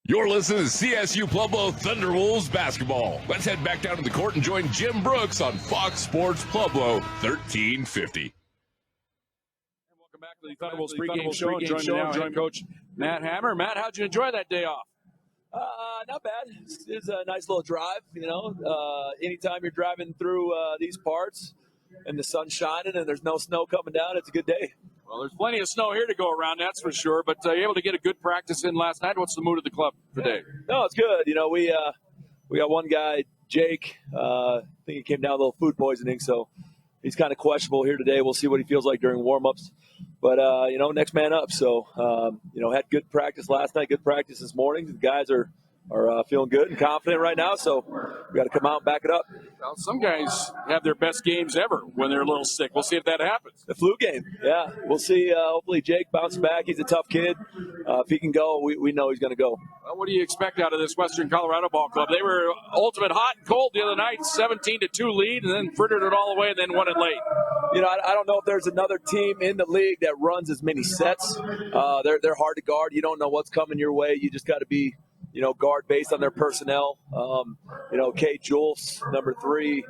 You're listening to CSU-Pueblo Thunderwolves basketball. Let's head back down to the court and join Jim Brooks on Fox Sports Pueblo 1350. Welcome back to the Thunderwolves pregame show. Joining now, head coach Matt Hammer. Matt, how'd you enjoy that day off? Not bad. It's a nice little drive, anytime you're driving through these parts and the sun's shining and there's no snow coming down, it's a good day. Well, there's plenty of snow here to go around, that's for sure. But you're able to get a good practice in last night. What's the mood of the club today? No, it's good. We got one guy, Jake. I think he came down with a little food poisoning, so he's kind of questionable here today. We'll see what he feels like during warm-ups. But, next man up. So, had good practice last night, good practice this morning. The guys are feeling good and confident right now, so we got to come out and back it up. Well, some guys have their best games ever when they're a little sick. We'll see if that happens. The flu game, yeah. We'll see. Hopefully Jake bounces back. He's a tough kid. If he can go, we know he's going to go. Well, what do you expect out of this Western Colorado ball club? They were ultimate hot and cold the other night, 17-2 lead, and then frittered it all away and then won it late. I don't know if there's another team in the league that runs as many sets. They're hard to guard. You don't know what's coming your way. You just got to be guard based on their personnel. Kate Jules, number 3,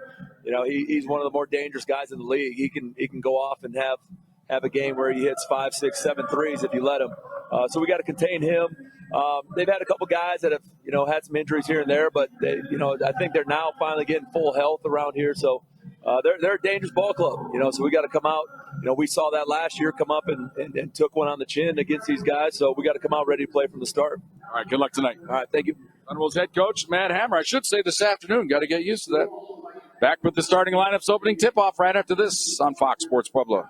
he's one of the more dangerous guys in the league. He can go off and have a game where he hits 5, 6, 7 threes if you let him. So we got to contain him. They've had a couple guys that have, had some injuries here and there, but they, I think they're now finally getting full health around here. So they're a dangerous ball club, so we got to come out. We saw that last year, come up and took one on the chin against these guys. So we got to come out ready to play from the start. All right, good luck tonight. All right, thank you. Thunderwolves head coach Matt Hammer. I should say this afternoon. Got to get used to that. Back with the starting lineups opening tip-off right after this on Fox Sports Pueblo.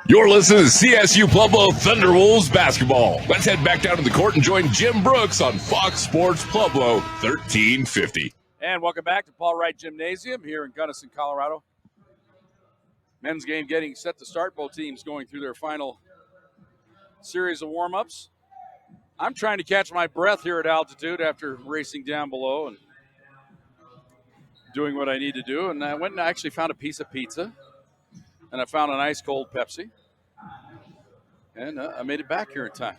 You're listening to CSU-Pueblo Thunderwolves basketball. Let's head back down to the court and join Jim Brooks on Fox Sports Pueblo 1350. And welcome back to Paul Wright Gymnasium here in Gunnison, Colorado. Men's game getting set to start. Both teams going through their final series of warm-ups. I'm trying to catch my breath here at altitude after racing down below and doing what I need to do. And I went and actually found a piece of pizza. And I found an ice-cold Pepsi. And I made it back here in time.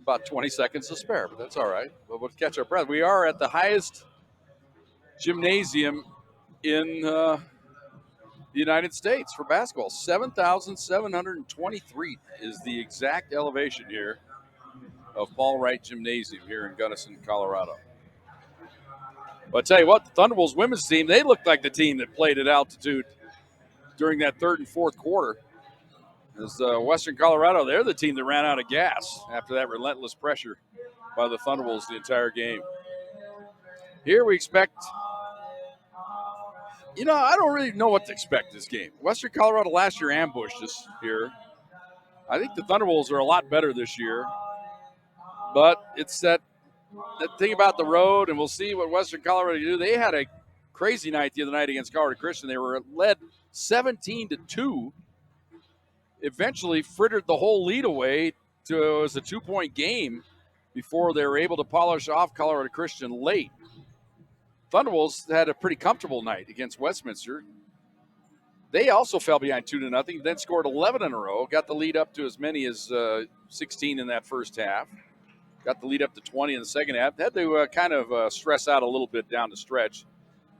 About 20 seconds to spare, but that's all right. We'll catch our breath. We are at the highest gymnasium in the United States for basketball. 7,723 is the exact elevation here of Paul Wright Gymnasium here in Gunnison, Colorado. But I tell you what, the Thunderwolves women's team, they looked like the team that played at altitude during that third and fourth quarter. As Western Colorado, they're the team that ran out of gas after that relentless pressure by the Thunderwolves the entire game. Here we expect, I don't really know what to expect this game. Western Colorado last year ambushed us here. I think the Thunderwolves are a lot better this year. But it's that thing about the road, and we'll see what Western Colorado do. They had a crazy night the other night against Colorado Christian. They were led 17-2. Eventually frittered the whole lead away to it was a 2-point game before they were able to polish off Colorado Christian late. Thunderwolves had a pretty comfortable night against Westminster. They also fell behind 2-0, then scored 11 in a row, got the lead up to as many as 16 in that first half. Got the lead up to 20 in the second half. Had to kind of stress out a little bit down the stretch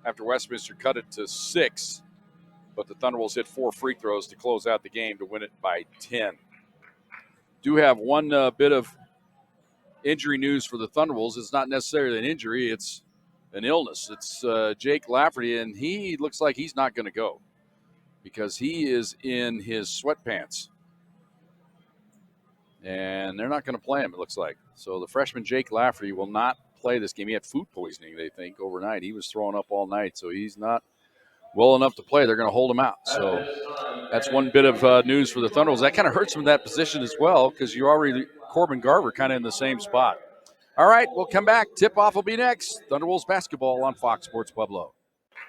after Westminster cut it to 6. But the Thunderwolves hit 4 free throws to close out the game to win it by 10. Do have one bit of injury news for the Thunderwolves. It's not necessarily an injury. It's an illness. It's Jake Lafferty, and he looks like he's not going to go because he is in his sweatpants. And they're not going to play him, it looks like. So the freshman Jake Lafferty will not play this game. He had food poisoning, they think, overnight. He was throwing up all night, so he's not well enough to play. They're going to hold him out. So that's one bit of news for the Thunderwolves. That kind of hurts them in that position as well because you're already Corbin Garver kind of in the same spot. All right, we'll come back. Tip-off will be next. Thunderwolves basketball on Fox Sports Pueblo.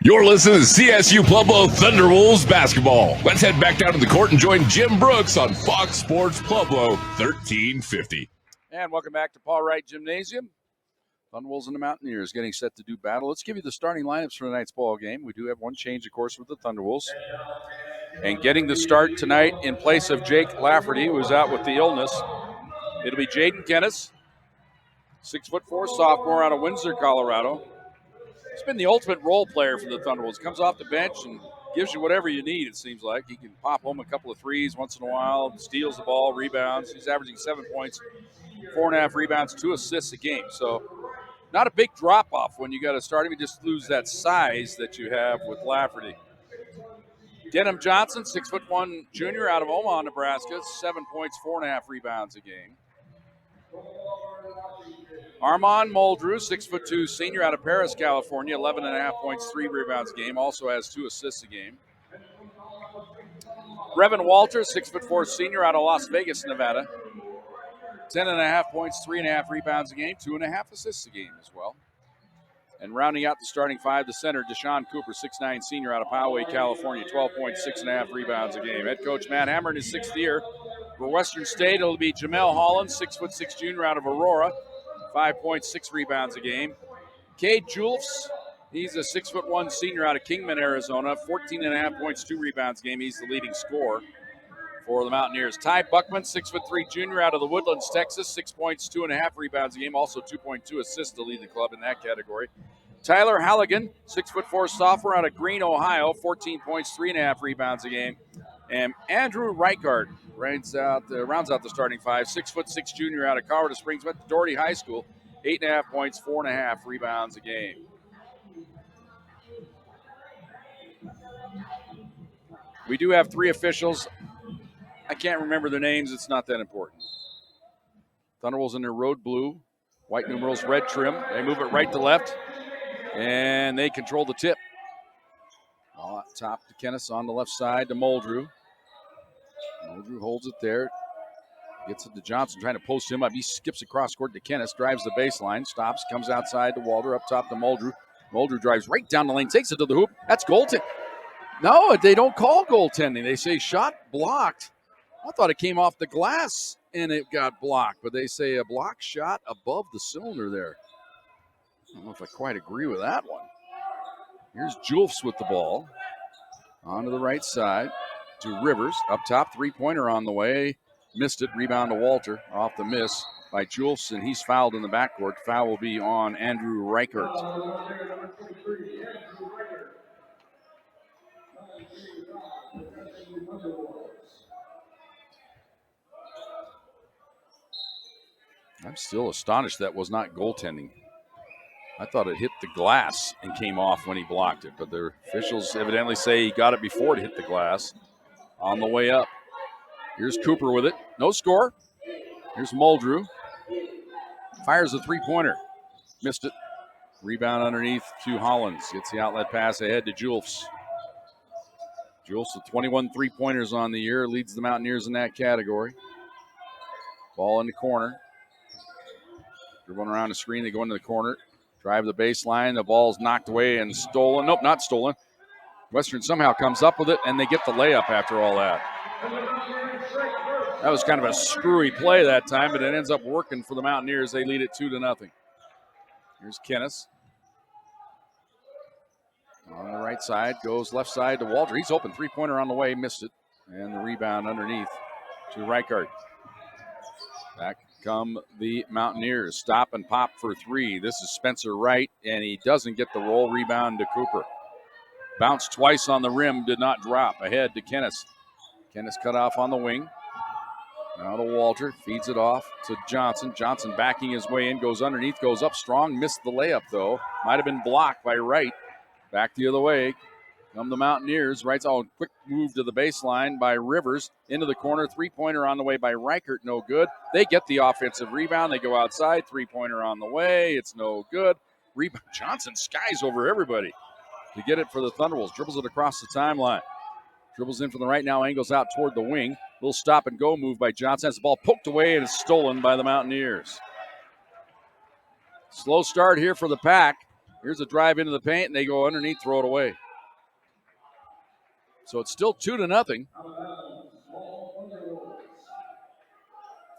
You're listening to CSU-Pueblo Thunderwolves basketball. Let's head back down to the court and join Jim Brooks on Fox Sports Pueblo 1350. And welcome back to Paul Wright Gymnasium. Thunderwolves and the Mountaineers getting set to do battle. Let's give you the starting lineups for tonight's ball game. We do have one change, of course, with the Thunderwolves. And getting the start tonight in place of Jake Lafferty, who's out with the illness, it'll be Jaden Kennis, 6'4" sophomore out of Windsor, Colorado. He's been the ultimate role player for the Thunderbolts. Comes off the bench and gives you whatever you need, it seems like. He can pop home a couple of threes once in a while, steals the ball, rebounds. He's averaging 7 points, 4.5 rebounds, 2 assists a game. So not a big drop-off when you got to start him. You just lose that size that you have with Lafferty. Denham Johnson, 6'1" junior out of Omaha, Nebraska, 7 points, 4.5 rebounds a game. Armand Muldrew, 6'2" senior out of Paris, California, 11.5 points, 3 rebounds a game, also has 2 assists a game. Brevin Walters, 6'4" senior out of Las Vegas, Nevada, 10.5 points, 3.5 rebounds a game, 2.5 assists a game as well. And rounding out the starting five, the center, Deshaun Cooper, 6'9" senior out of Poway, California, 12 points, 6.5 rebounds a game. Head coach Matt Hammer in his 6th year. For Western State, it'll be Jamel Holland, 6'6" junior out of Aurora, 5 points, 6 rebounds a game. Cade Julfs, he's a 6'1" senior out of Kingman, Arizona, 14.5 points, 2 rebounds a game. He's the leading scorer for the Mountaineers. Ty Buckman, 6'3" junior out of the Woodlands, Texas, 6 points, 2.5 rebounds a game, also 2.2 assists to lead the club in that category. Tyler Halligan, 6'4" sophomore out of Greene, Ohio, 14 points, 3.5 rebounds a game. And Andrew Reichard rounds out the starting five, 6'6" junior out of Colorado Springs, went to Doherty High School, 8.5 points, 4.5 rebounds a game. We do have 3 officials. I can't remember their names. It's not that important. Thunderbolts in their road blue, white numerals, red trim. They move it right to left, and they control the tip. Ball up top to Kennis on the left side to Muldrew. Muldrew holds it there. Gets it to Johnson, trying to post him up. He skips across court to Kennis, drives the baseline, stops, comes outside to Walter, up top to Muldrew. Muldrew drives right down the lane, takes it to the hoop. That's goaltending. No, they don't call goaltending. They say shot blocked. I thought it came off the glass and it got blocked, but they say a block shot above the cylinder there. I don't know if I quite agree with that one. Here's Julfs with the ball. Onto the right side to Rivers. Up top, three-pointer on the way. Missed it. Rebound to Walter off the miss by Julfs, and he's fouled in the backcourt. Foul will be on Andrew Reichert. I'm still astonished that was not goaltending. I thought it hit the glass and came off when he blocked it, but the officials evidently say he got it before it hit the glass on the way up. Here's Cooper with it. No score. Here's Muldrew. Fires a three-pointer. Missed it. Rebound underneath to Hollins. Gets the outlet pass ahead to Julfs. Julfs with 21 three-pointers on the year. Leads the Mountaineers in that category. Ball in the corner. Dribbling around the screen. They go into the corner. Drive the baseline. The ball's knocked away and stolen. Nope, not stolen. Western somehow comes up with it, and they get the layup after all that. That was kind of a screwy play that time, but it ends up working for the Mountaineers. They lead it 2-0. Here's Kennis. On the right side, goes left side to Walter. He's open, three-pointer on the way, missed it. And the rebound underneath to Reichert. Back come the Mountaineers. Stop and pop for three. This is Spencer Wright, and he doesn't get the roll. Rebound to Cooper. Bounced twice on the rim, did not drop. Ahead to Kennis. Kennis cut off on the wing. Now to Walter, feeds it off to Johnson. Johnson backing his way in, goes underneath, goes up strong. Missed the layup, though. Might have been blocked by Wright. Back the other way. Come the Mountaineers. Wright's all quick move to the baseline by Rivers. Into the corner. Three-pointer on the way by Reichert. No good. They get the offensive rebound. They go outside. Three-pointer on the way. It's no good. Rebound. Johnson skies over everybody to get it for the Thunderbolts. Dribbles it across the timeline. Dribbles in from the right now. Angles out toward the wing. Little stop-and-go move by Johnson. Has the ball poked away and is stolen by the Mountaineers. Slow start here for the Pack. Here's a drive into the paint, and they go underneath, throw it away. So it's still 2-0.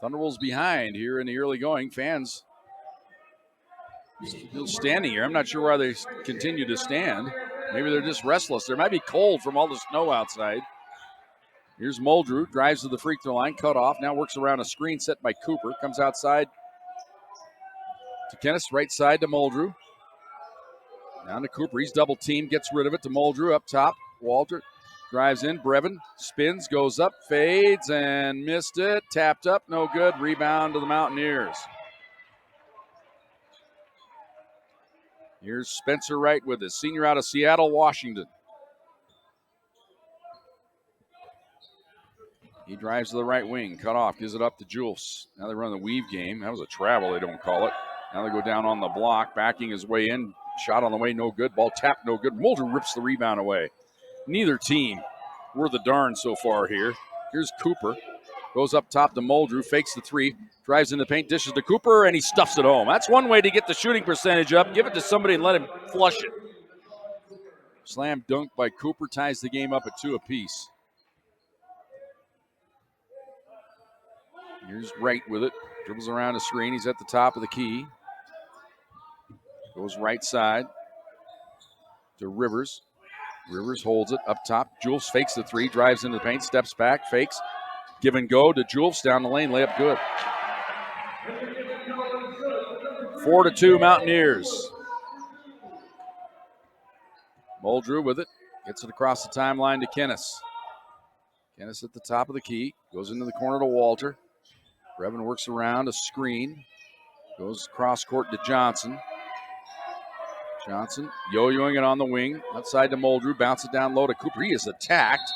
Thunderbolts behind here in the early going. Fans still standing here. I'm not sure why they continue to stand. Maybe they're just restless. There might be cold from all the snow outside. Here's Muldrew, drives to the free throw line, cut off. Now works around a screen set by Cooper. Comes outside Kinnischtzke, right side to Muldrew. Down to Cooper. He's double teamed, gets rid of it to Muldrew up top. Walter drives in. Brevin spins, goes up, fades, and missed it. Tapped up, no good. Rebound to the Mountaineers. Here's Spencer Wright with his senior out of Seattle, Washington. He drives to the right wing, cut off, gives it up to Jules. Now they run the weave game. That was a travel, they don't call it. Now they go down on the block, backing his way in. Shot on the way, no good. Ball tapped, no good. Muldrew rips the rebound away. Neither team worth a darn so far here. Here's Cooper. Goes up top to Muldrew, fakes the three, drives in the paint, dishes to Cooper, and he stuffs it home. That's one way to get the shooting percentage up. Give it to somebody and let him flush it. Slam dunk by Cooper ties the game up at 2 apiece. Here's Wright with it. Dribbles around a screen. He's at the top of the key. Goes right side to Rivers. Rivers holds it up top. Jules fakes the three, drives into the paint, steps back, fakes. Give and go to Jules down the lane. Layup good. 4-2 Mountaineers. Muldrew with it. Gets it across the timeline to Kinnischtzke. Kinnischtzke at the top of the key. Goes into the corner to Walter. Brevin works around a screen. Goes cross court to Johnson. Johnson yo-yoing it on the wing. Outside to Muldrew. Bounce it down low to Cooper. He is attacked.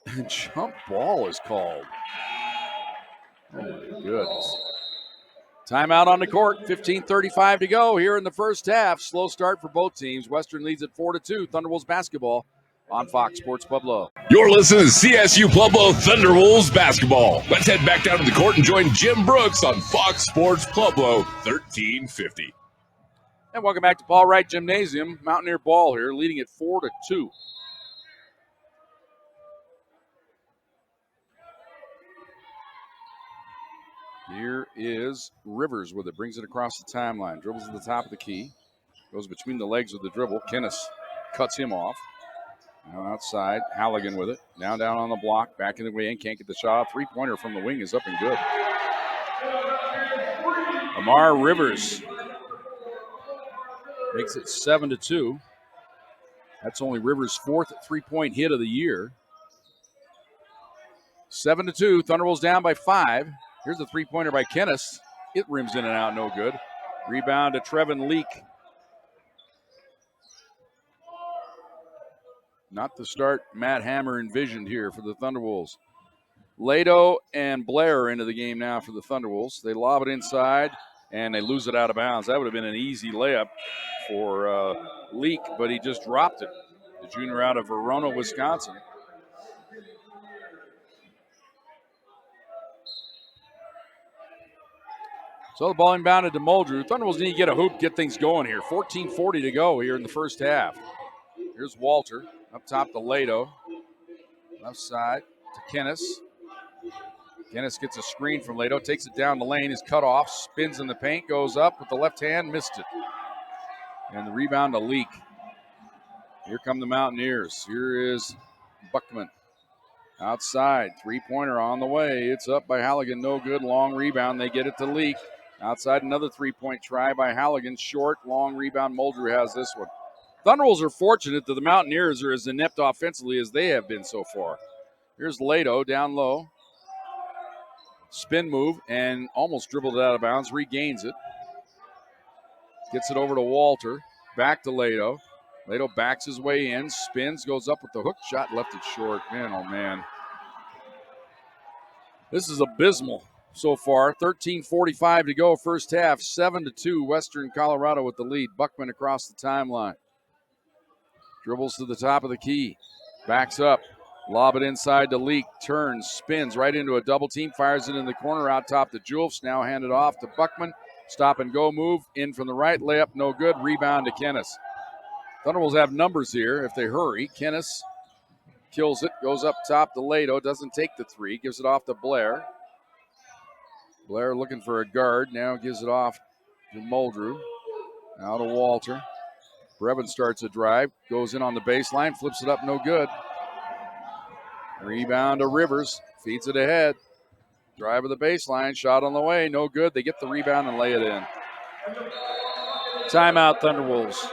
And jump ball is called. Oh my goodness. Timeout on the court. 15:35 to go here in the first half. Slow start for both teams. Western leads at 4-2. Thunderwolves basketball on Fox Sports Pueblo. You're listening to CSU Pueblo Thunderwolves basketball. Let's head back down to the court and join Jim Brooks on Fox Sports Pueblo 1350. And welcome back to Paul Wright Gymnasium. Mountaineer ball here, leading at 4-2. Here is Rivers with it. Brings it across the timeline. Dribbles to the top of the key. Goes between the legs with the dribble. Kinnischtzke cuts him off. Now outside. Halligan with it. Now down on the block. Back in the way in. Can't get the shot. Three-pointer from the wing is up and good. Amar Rivers makes it 7-2. That's only Rivers' fourth three-point hit of the year. 7-2. Thunderwolves down by 5. Here's a three-pointer by Kinnischtzke. It rims in and out, no good. Rebound to Trevin Leak. Not the start Matt Hammer envisioned here for the Thunderwolves. Lado and Blair into the game now for the Thunderwolves. They lob it inside, and they lose it out of bounds. That would have been an easy layup for Leak, but he just dropped it. The junior out of Verona, Wisconsin. So the ball inbounded to Muldrew. Thunderwolves need to get a hoop, get things going here. 14:40 to go here in the first half. Here's Walter up top to Lado. Left side to Kinnischtzke. Kinnischtzke gets a screen from Lado, takes it down the lane, is cut off, spins in the paint, goes up with the left hand, missed it. And the rebound to Leak. Here come the Mountaineers. Here is Buckman. Outside, three-pointer on the way. It's up by Halligan, no good, long rebound. They get it to Leak. Outside, another three-point try by Halligan. Short, long rebound. Muldrew has this one. Thunderwolves are fortunate that the Mountaineers are as inept offensively as they have been so far. Here's Lado down low. Spin move and almost dribbled it out of bounds. Regains it. Gets it over to Walter. Back to Lado. Lado backs his way in. Spins, goes up with the hook shot. Left it short. Man, oh man. This is abysmal so far. 13:45 to go first half. 7-2 Western Colorado with the lead. Buckman across the timeline. Dribbles to the top of the key. Backs up. Lob it inside to Leak. Turns. Spins right into a double team. Fires it in the corner out top to Jules. Now handed off to Buckman. Stop and go move. In from the right. Layup no good. Rebound to Kinnischtzke. Thunderwolves have numbers here if they hurry. Kinnischtzke kills it. Goes up top to Lado. Doesn't take the three. Gives it off to Blair. Blair looking for a guard. Now gives it off to Muldrew. Now to Walter. Brevin starts a drive, goes in on the baseline, flips it up, no good. Rebound to Rivers, feeds it ahead. Drive of the baseline, shot on the way, no good. They get the rebound and lay it in. Timeout, Thunderwolves.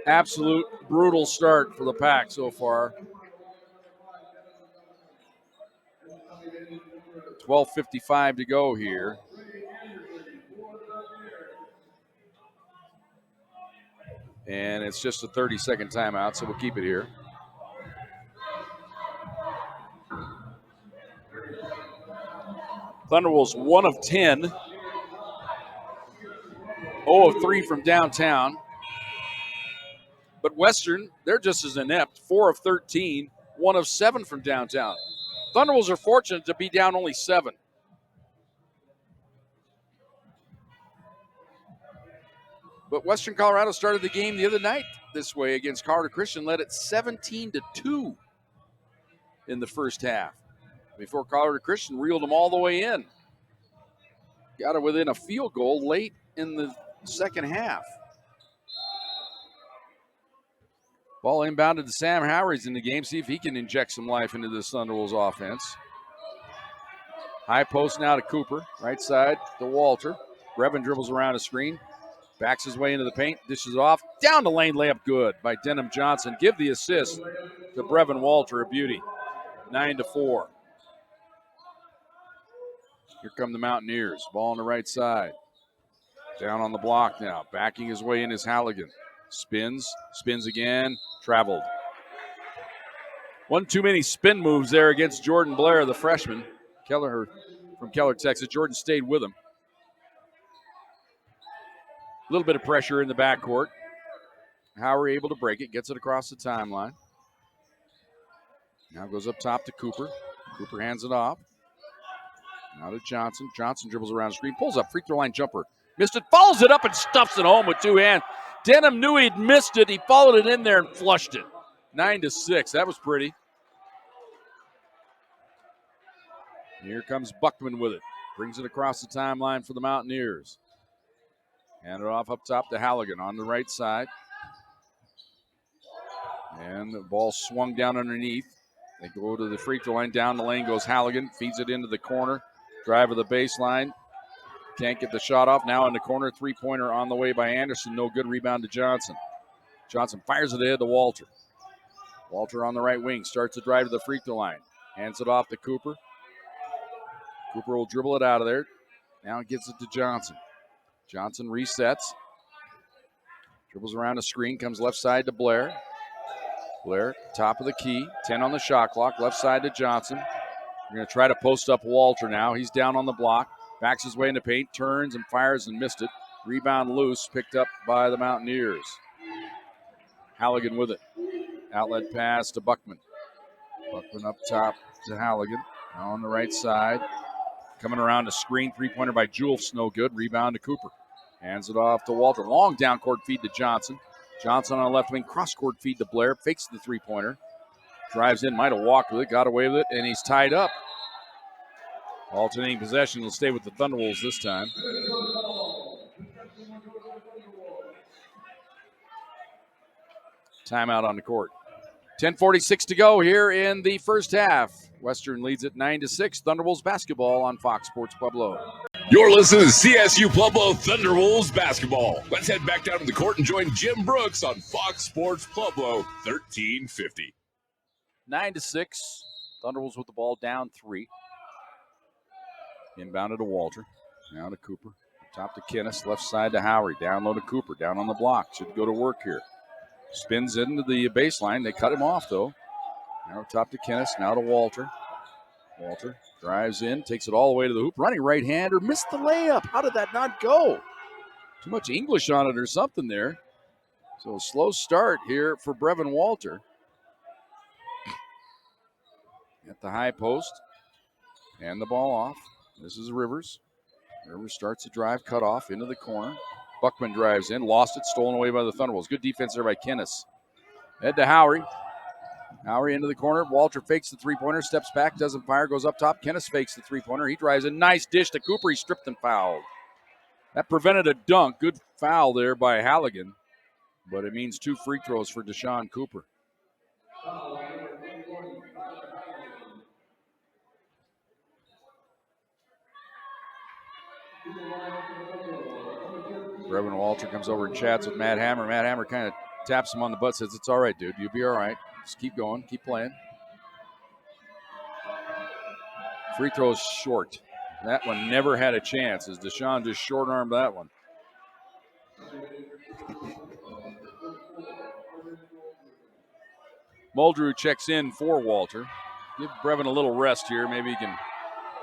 Absolute brutal start for the Pack so far. 12:55 to go here. And it's just a 30-second timeout, so we'll keep it here. Thunderwolves 1 of 10. 0 of 3 from downtown. But Western, they're just as inept. 4 of 13, 1 of 7 from downtown. Thunderwolves are fortunate to be down only 7. But Western Colorado started the game the other night this way against Colorado Christian, led it 17-2 in the first half before Colorado Christian reeled them all the way in. Got it within a field goal late in the second half. Ball inbounded to Sam Howery's in the game. See if he can inject some life into this Thunderwolves offense. High post now to Cooper. Right side to Walter. Brevin dribbles around a screen. Backs his way into the paint. Dishes it off. Down the lane layup good by Denham Johnson. Give the assist to Brevin Walter. A beauty. 9-4. Here come the Mountaineers. Ball on the right side. Down on the block now. Backing his way in is Halligan. Spins again. Traveled. One too many spin moves there against Jordan Blair, the freshman. From Keller, Texas. Jordan stayed with him. A little bit of pressure in the backcourt. Howery able to break it. Gets it across the timeline. Now goes up top to Cooper. Cooper hands it off. Now to Johnson. Johnson dribbles around the screen. Pulls up. Free throw line jumper. Missed it. Follows it up and stuffs it home with 2 hands. Denham knew he'd missed it. He followed it in there and flushed it. 9-6. That was pretty. Here comes Buckman with it. Brings it across the timeline for the Mountaineers. Hand it off up top to Halligan on the right side. And the ball swung down underneath. They go to the free throw line. Down the lane goes Halligan. Feeds it into the corner. Drive of the baseline. Can't get the shot off. Now in the corner. Three-pointer on the way by Anderson. No good. Rebound to Johnson. Johnson fires it ahead to Walter. Walter on the right wing. Starts to drive to the free throw line. Hands it off to Cooper. Cooper will dribble it out of there. Now gets it to Johnson. Johnson resets. Dribbles around a screen. Comes left side to Blair. Blair, top of the key. 10 on the shot clock. Left side to Johnson. We're going to try to post up Walter now. He's down on the block. Backs his way into paint. Turns and fires and missed it. Rebound loose. Picked up by the Mountaineers. Halligan with it. Outlet pass to Buckman. Buckman up top to Halligan. Now on the right side. Coming around a screen. Three-pointer by Jules. No good. Rebound to Cooper. Hands it off to Walter. Long down court feed to Johnson. Johnson on the left wing. Cross-court feed to Blair. Fakes the three-pointer. Drives in. Might have walked with it. Got away with it. And he's tied up. Alternating possession will stay with the Thunderwolves this time. Timeout on the court. 10:46 to go here in the first half. Western leads at 9-6. Thunderwolves basketball on Fox Sports Pueblo. You're listening to CSU Pueblo Thunderwolves basketball. Let's head back down to the court and join Jim Brooks on Fox Sports Pueblo 1350. 9-6. Thunderwolves with the ball down 3. Inbounded to Walter. Now to Cooper. Top to Kinnischtzke. Left side to Howery. Down low to Cooper. Down on the block. Should go to work here. Spins into the baseline. They cut him off, though. Now top to Kinnischtzke. Now to Walter. Walter drives in. Takes it all the way to the hoop. Running right-hander. Missed the layup. How did that not go? Too much English on it or something there. So a slow start here for Brevin Walter. At the high post. And the ball off. This is Rivers. Rivers starts to drive, cut off into the corner. Buckman drives in, lost it, stolen away by the Thunderwolves. Good defense there by Kinnischtzke. Head to Howery. Howery into the corner. Walter fakes the three-pointer, steps back, doesn't fire, goes up top. Kinnischtzke fakes the three-pointer. He drives a nice dish to Cooper. He stripped and fouled. That prevented a dunk. Good foul there by Halligan. But it means 2 free throws for Deshaun Cooper. Reverend Walter comes over and chats with Matt Hammer. Matt Hammer kind of taps him on the butt, says, "It's all right, dude. You'll be all right. Just keep going. Keep playing." Free throw's short. That one never had a chance as Deshaun just short-armed that one. Muldrew checks in for Walter. Give Brevin a little rest here. Maybe he can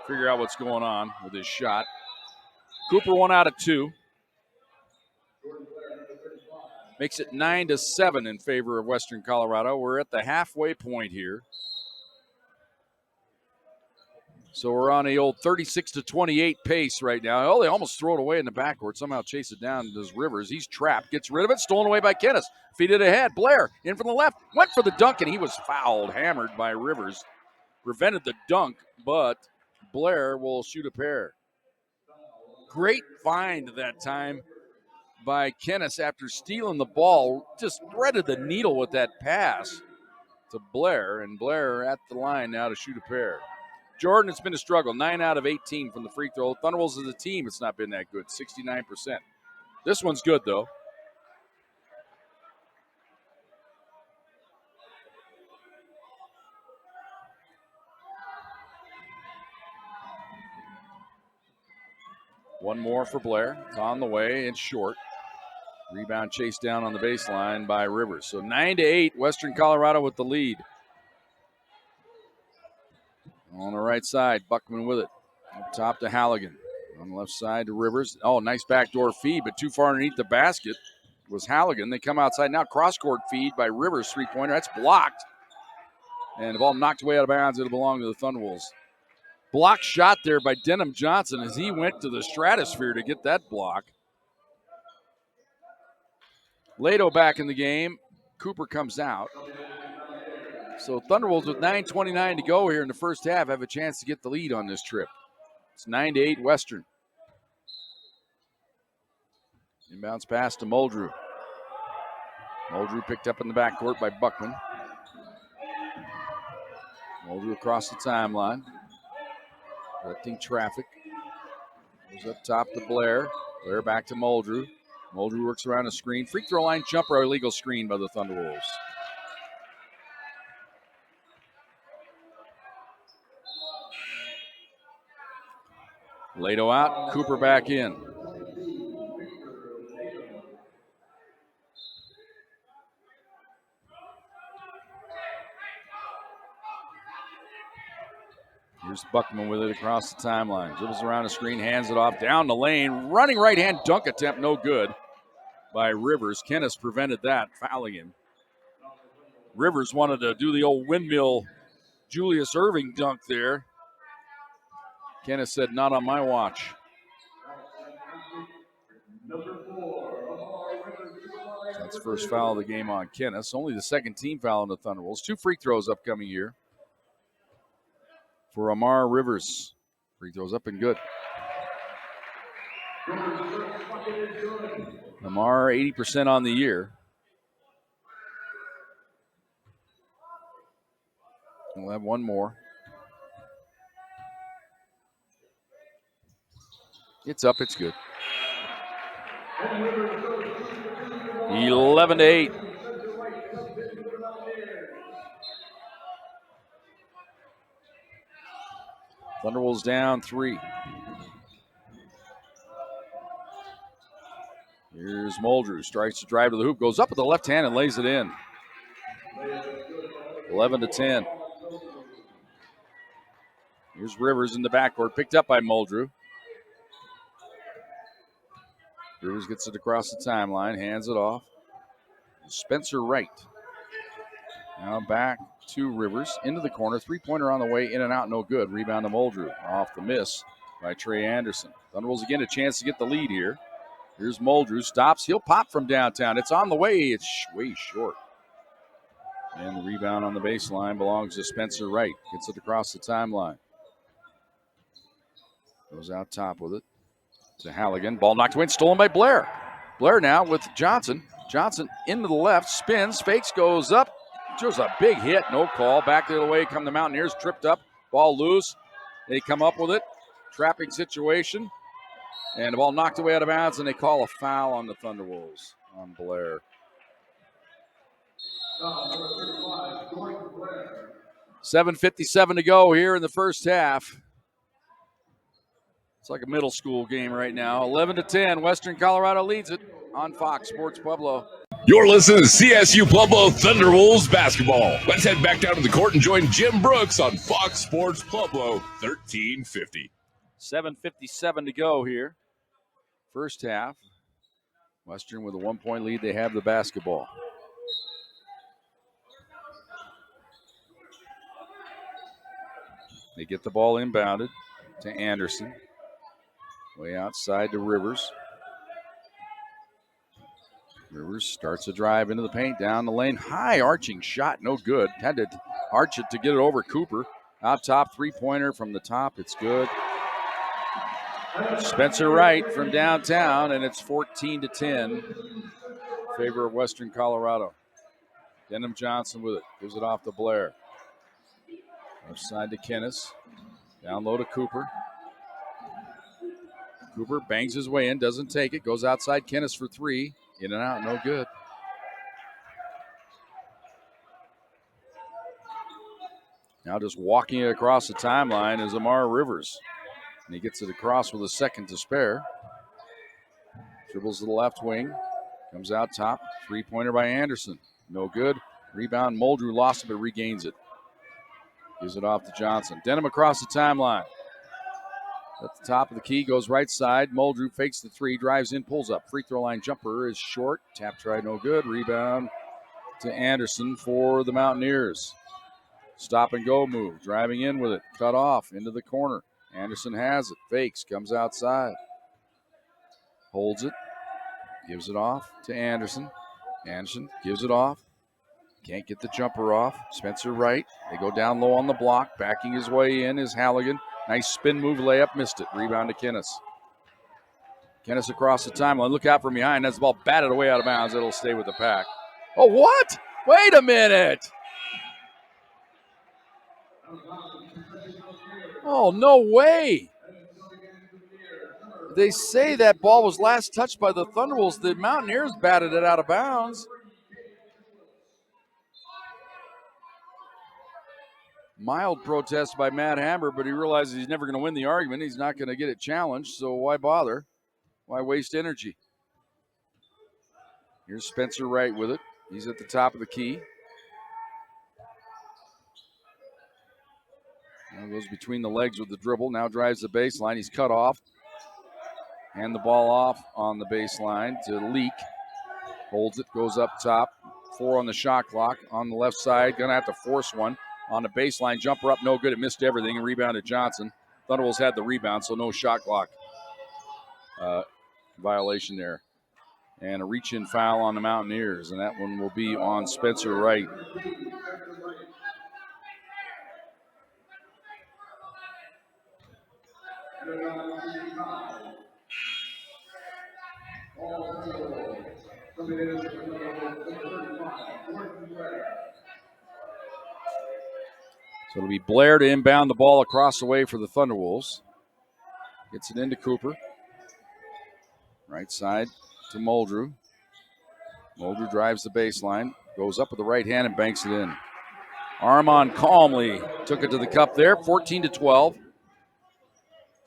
figure out what's going on with his shot. Cooper 1 out of 2. Makes it 9-7 in favor of Western Colorado. We're at the halfway point here. So we're on the old 36-28 pace right now. Oh, they almost throw it away in the backcourt. Somehow chase it down. Does Rivers. He's trapped. Gets rid of it. Stolen away by Kinnischtzke. Feed it ahead. Blair in from the left. Went for the dunk, and he was fouled. Hammered by Rivers. Prevented the dunk, but Blair will shoot a pair. Great find that time by Kinnischtzke after stealing the ball. Just threaded the needle with that pass to Blair, and Blair at the line now to shoot a pair. Jordan, it's been a struggle. 9 out of 18 from the free throw. Thunderbolts as a team, it's not been that good. 69%. This one's good, though. One more for Blair. It's on the way. It's short. Rebound chased down on the baseline by Rivers. So 9-8, Western Colorado with the lead. On the right side, Buckman with it. Up top to Halligan. On the left side to Rivers. Oh, nice backdoor feed, but too far underneath the basket was Halligan. They come outside now. Cross-court feed by Rivers, three-pointer. That's blocked. And the ball knocked away out of bounds. It'll belong to the Thunderwolves. Block shot there by Denham Johnson as he went to the stratosphere to get that block. Lato back in the game. Cooper comes out. So Thunderwolves with 9:29 to go here in the first half have a chance to get the lead on this trip. It's 9-8 Western. Inbounds pass to Muldrew. Muldrew picked up in the backcourt by Buckman. Muldrew across the timeline. Directing traffic. Goes up top to Blair. Blair back to Muldrew. Muldrew works around a screen. Free throw line jumper, illegal screen by the Thunderwolves. Lato out, Cooper back in. Here's Buckman with it across the timeline. Dribbles around a screen, hands it off, down the lane. Running right-hand dunk attempt, no good by Rivers. Kinnischtzke prevented that, fouling him. Rivers wanted to do the old windmill Julius Erving dunk there. Kinnischtzke said, not on my watch. That's the first foul of the game on Kinnischtzke. Only the second team foul on the Thunderwolves. 2 free throws upcoming here for Amar Rivers. Free throws up and good. Amar 80% on the year. We'll have one more. It's up, it's good. 11-8. Thunderwolves down 3. Here's Muldrew. Strikes to drive to the hoop. Goes up with the left hand and lays it in. 11-10. Here's Rivers in the backcourt. Picked up by Muldrew. Rivers gets it across the timeline. Hands it off. Spencer Wright. Now back to Rivers. Into the corner. Three-pointer on the way. In and out. No good. Rebound to Muldrew. Off the miss by Trey Anderson. Thunderwolves again a chance to get the lead here. Here's Muldrew. Stops. He'll pop from downtown. It's on the way. It's way short. And the rebound on the baseline belongs to Spencer Wright. Gets it across the timeline. Goes out top with it to Halligan. Ball knocked away and stolen by Blair. Blair now with Johnson. Johnson into the left. Spins. Fakes. Goes up. Just a big hit. No call. Back the other way come the Mountaineers. Tripped up. Ball loose. They come up with it. Trapping situation. And the ball knocked away out of bounds, and they call a foul on the Thunderwolves on Blair. 7:57 to go here in the first half. It's like a middle school game right now. 11-10, Western Colorado leads it on Fox Sports Pueblo. You're listening to CSU Pueblo Thunderwolves basketball. Let's head back down to the court and join Jim Brooks on Fox Sports Pueblo 1350. 7:57 to go here. First half. Western with a 1-point lead. They have the basketball. They get the ball inbounded to Anderson. Way outside to Rivers. Rivers starts a drive into the paint, down the lane. High arching shot, no good. Had to arch it to get it over Cooper. Out top, three-pointer from the top. It's good. Spencer Wright from downtown, and it's 14-10 in favor of Western Colorado. Denham Johnson with it. Gives it off to Blair. Left side to Kinnischtzke. Down low to Cooper. Cooper bangs his way in, doesn't take it. Goes outside Kinnischtzke for three. In and out, no good. Now just walking it across the timeline is Amar Rivers. And he gets it across with a second to spare. Dribbles to the left wing. Comes out top. Three-pointer by Anderson. No good. Rebound, Muldrew lost it, but regains it. Gives it off to Johnson. Denham across the timeline. At the top of the key, goes right side. Muldrew fakes the three, drives in, pulls up. Free throw line jumper is short. Tap try, no good. Rebound to Anderson for the Mountaineers. Stop and go move. Driving in with it. Cut off into the corner. Anderson has it. Fakes. Comes outside. Holds it. Gives it off to Anderson. Anderson gives it off. Can't get the jumper off. Spencer Wright. They go down low on the block. Backing his way in is Halligan. Nice spin move layup. Missed it. Rebound to Kinnischtzke. Kinnischtzke across the timeline. Look out from behind. That's the ball batted away out of bounds. It'll stay with the Pack. Oh, what? Wait a minute. Oh, no way. They say that ball was last touched by the Thunderwolves. The Mountaineers batted it out of bounds. Mild protest by Matt Hammer, but he realizes he's never going to win the argument. He's not going to get it challenged, so why bother? Why waste energy? Here's Spencer Wright with it. He's at the top of the key. Now goes between the legs with the dribble. Now drives the baseline. He's cut off. Hand the ball off on the baseline to Leak. Holds it, goes up top. 4 on the shot clock. On the left side, going to have to force one. On the baseline, jumper up, no good. It missed everything and rebounded Johnson. Thunderwolves had the rebound, so no shot clock violation there. And a reach-in foul on the Mountaineers, and that one will be on Spencer Wright. So it'll be Blair to inbound the ball across the way for the Thunderwolves. Gets it into Cooper. Right side to Muldrew. Muldrew drives the baseline. Goes up with the right hand and banks it in. Armand calmly took it to the cup there. 14-12.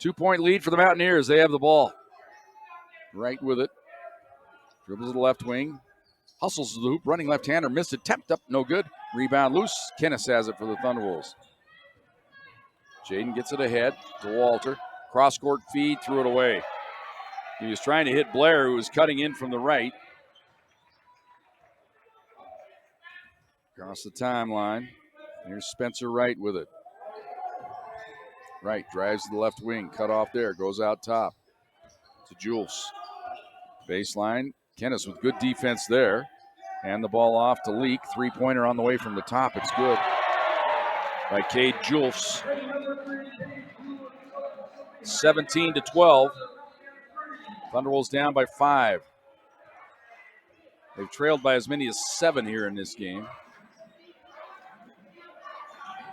2-point lead for the Mountaineers. They have the ball. Right with it. Dribbles to the left wing. Hustles to the hoop. Running left-hander. Missed it. Tapped up. No good. Rebound loose. Kinnischtzke has it for the Thunderwolves. Jaden gets it ahead to Walter. Cross-court feed. Threw it away. He was trying to hit Blair, who was cutting in from the right. Across the timeline. Here's Spencer Wright with it. Wright drives to the left wing. Cut off there. Goes out top to Jules. Baseline. Kinnischtzke with good defense there. Hand the ball off to Leak. Three-pointer on the way from the top. It's good. By Cade Jules. 17-12. Thunderwolves down by 5. They've trailed by as many as 7 here in this game.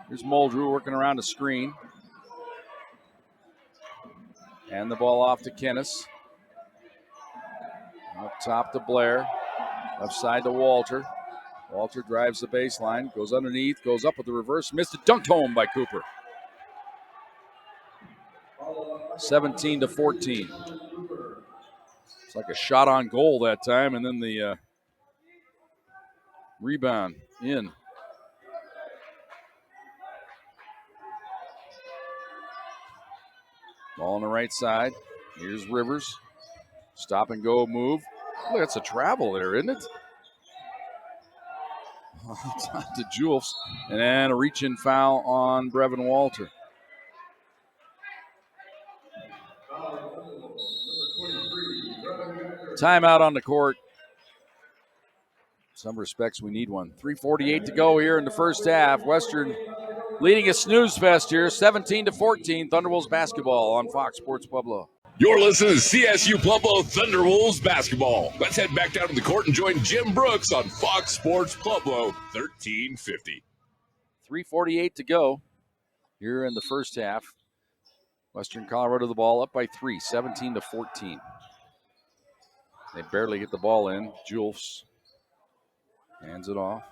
Here's Muldrew working around the screen. Hand the ball off to Kinnischtzke. Up top to Blair. Left side to Walter. Walter drives the baseline, goes underneath, goes up with the reverse, missed it, dunked home by Cooper. 17-14. It's like a shot on goal that time, and then the rebound in. Ball on the right side. Here's Rivers. Stop and go move. Look, that's a travel there, isn't it? Top to Jules. And then a reach-in foul on Brevin Walter. Timeout on the court. In some respects, we need one. 3:48 to go here in the first half. Western leading a snooze fest here, 17-14. Thunderwolves basketball on Fox Sports Pueblo. You're listening to CSU Pueblo Thunderwolves basketball. Let's head back down to the court and join Jim Brooks on Fox Sports Pueblo 1350. 3:48 to go here in the first half. Western Colorado the ball up by 3, 17-14. They barely get the ball in. Jules hands it off.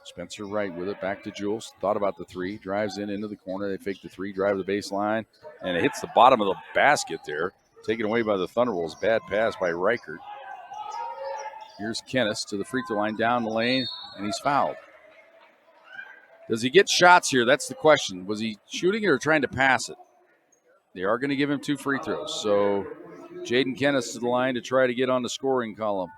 Spencer Wright with it, back to Jules. Thought about the three, drives in into the corner. They fake the three, drive the baseline, and it hits the bottom of the basket there. Taken away by the Thunderwolves. Bad pass by Reichert. Here's Kinnischtzke to the free throw line, down the lane, and he's fouled. Does he get shots here? That's the question. Was he shooting it or trying to pass it? They are going to give him 2 free throws. So Jaden Kinnischtzke to the line to try to get on the scoring column.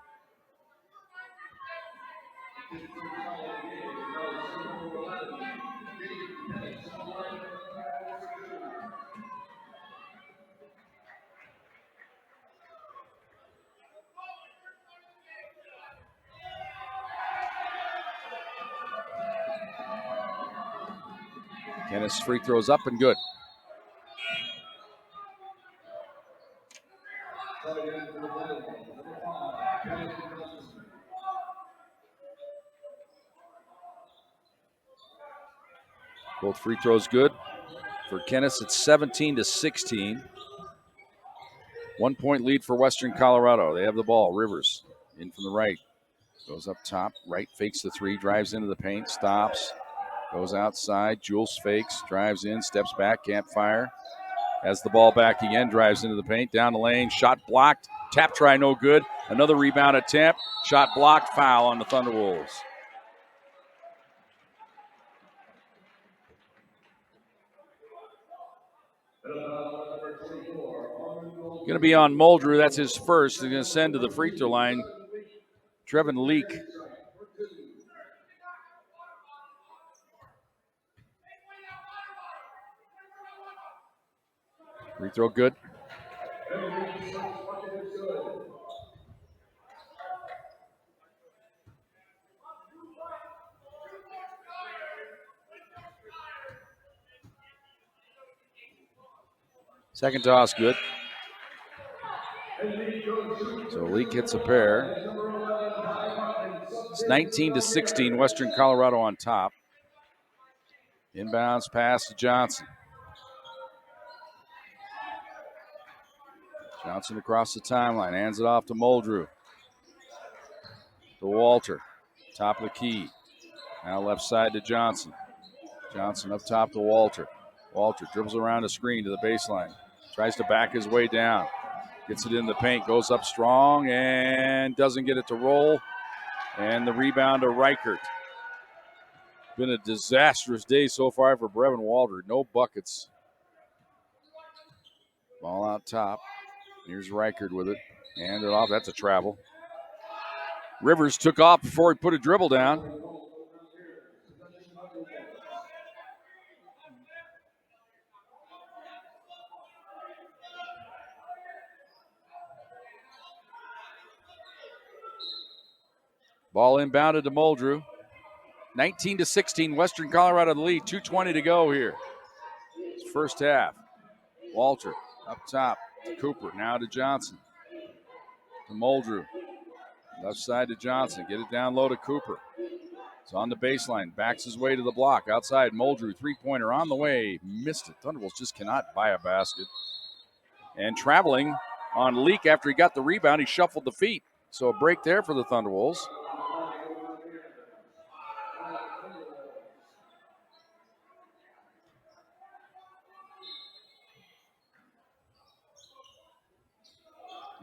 Kinnischtzke free throws up and good. Both free throws good. For Kinnischtzke, it's 17-16. 1 point lead for Western Colorado. They have the ball. Rivers in from the right. Goes up top. Right fakes the three. Drives into the paint. Stops. Goes outside. Jules fakes. Drives in. Steps back. Can't fire. Has the ball back again. Drives into the paint. Down the lane. Shot blocked. Tap try no good. Another rebound attempt. Shot blocked. Foul on the Thunderwolves. Going to be on Muldrew. That's his first. He's going to send to the free throw line Trevin Leak. Free throw good. Second toss good. So Leak hits a pair. It's 19-16, Western Colorado on top. Inbounds pass to Johnson. Johnson across the timeline, hands it off to Muldrew. To Walter, top of the key. Now left side to Johnson. Johnson up top to Walter. Walter dribbles around a screen to the baseline. Tries to back his way down. Gets it in the paint, goes up strong, and doesn't get it to roll. And the rebound to Reichert. Been a disastrous day so far for Brevin Walter. No buckets. Ball out top. Here's Reichert with it. Hand it off. That's a travel. Rivers took off before he put a dribble down. Ball inbounded to Muldrew. 19-16, Western Colorado the lead. 2:20 to go here. It's first half. Walter up top to Cooper. Now to Johnson. To Muldrew. Left side to Johnson. Get it down low to Cooper. It's on the baseline. Backs his way to the block. Outside, Muldrew. Three-pointer on the way. Missed it. Thunderbolts just cannot buy a basket. And traveling on Leak after he got the rebound, he shuffled the feet. So a break there for the Thunderwolves.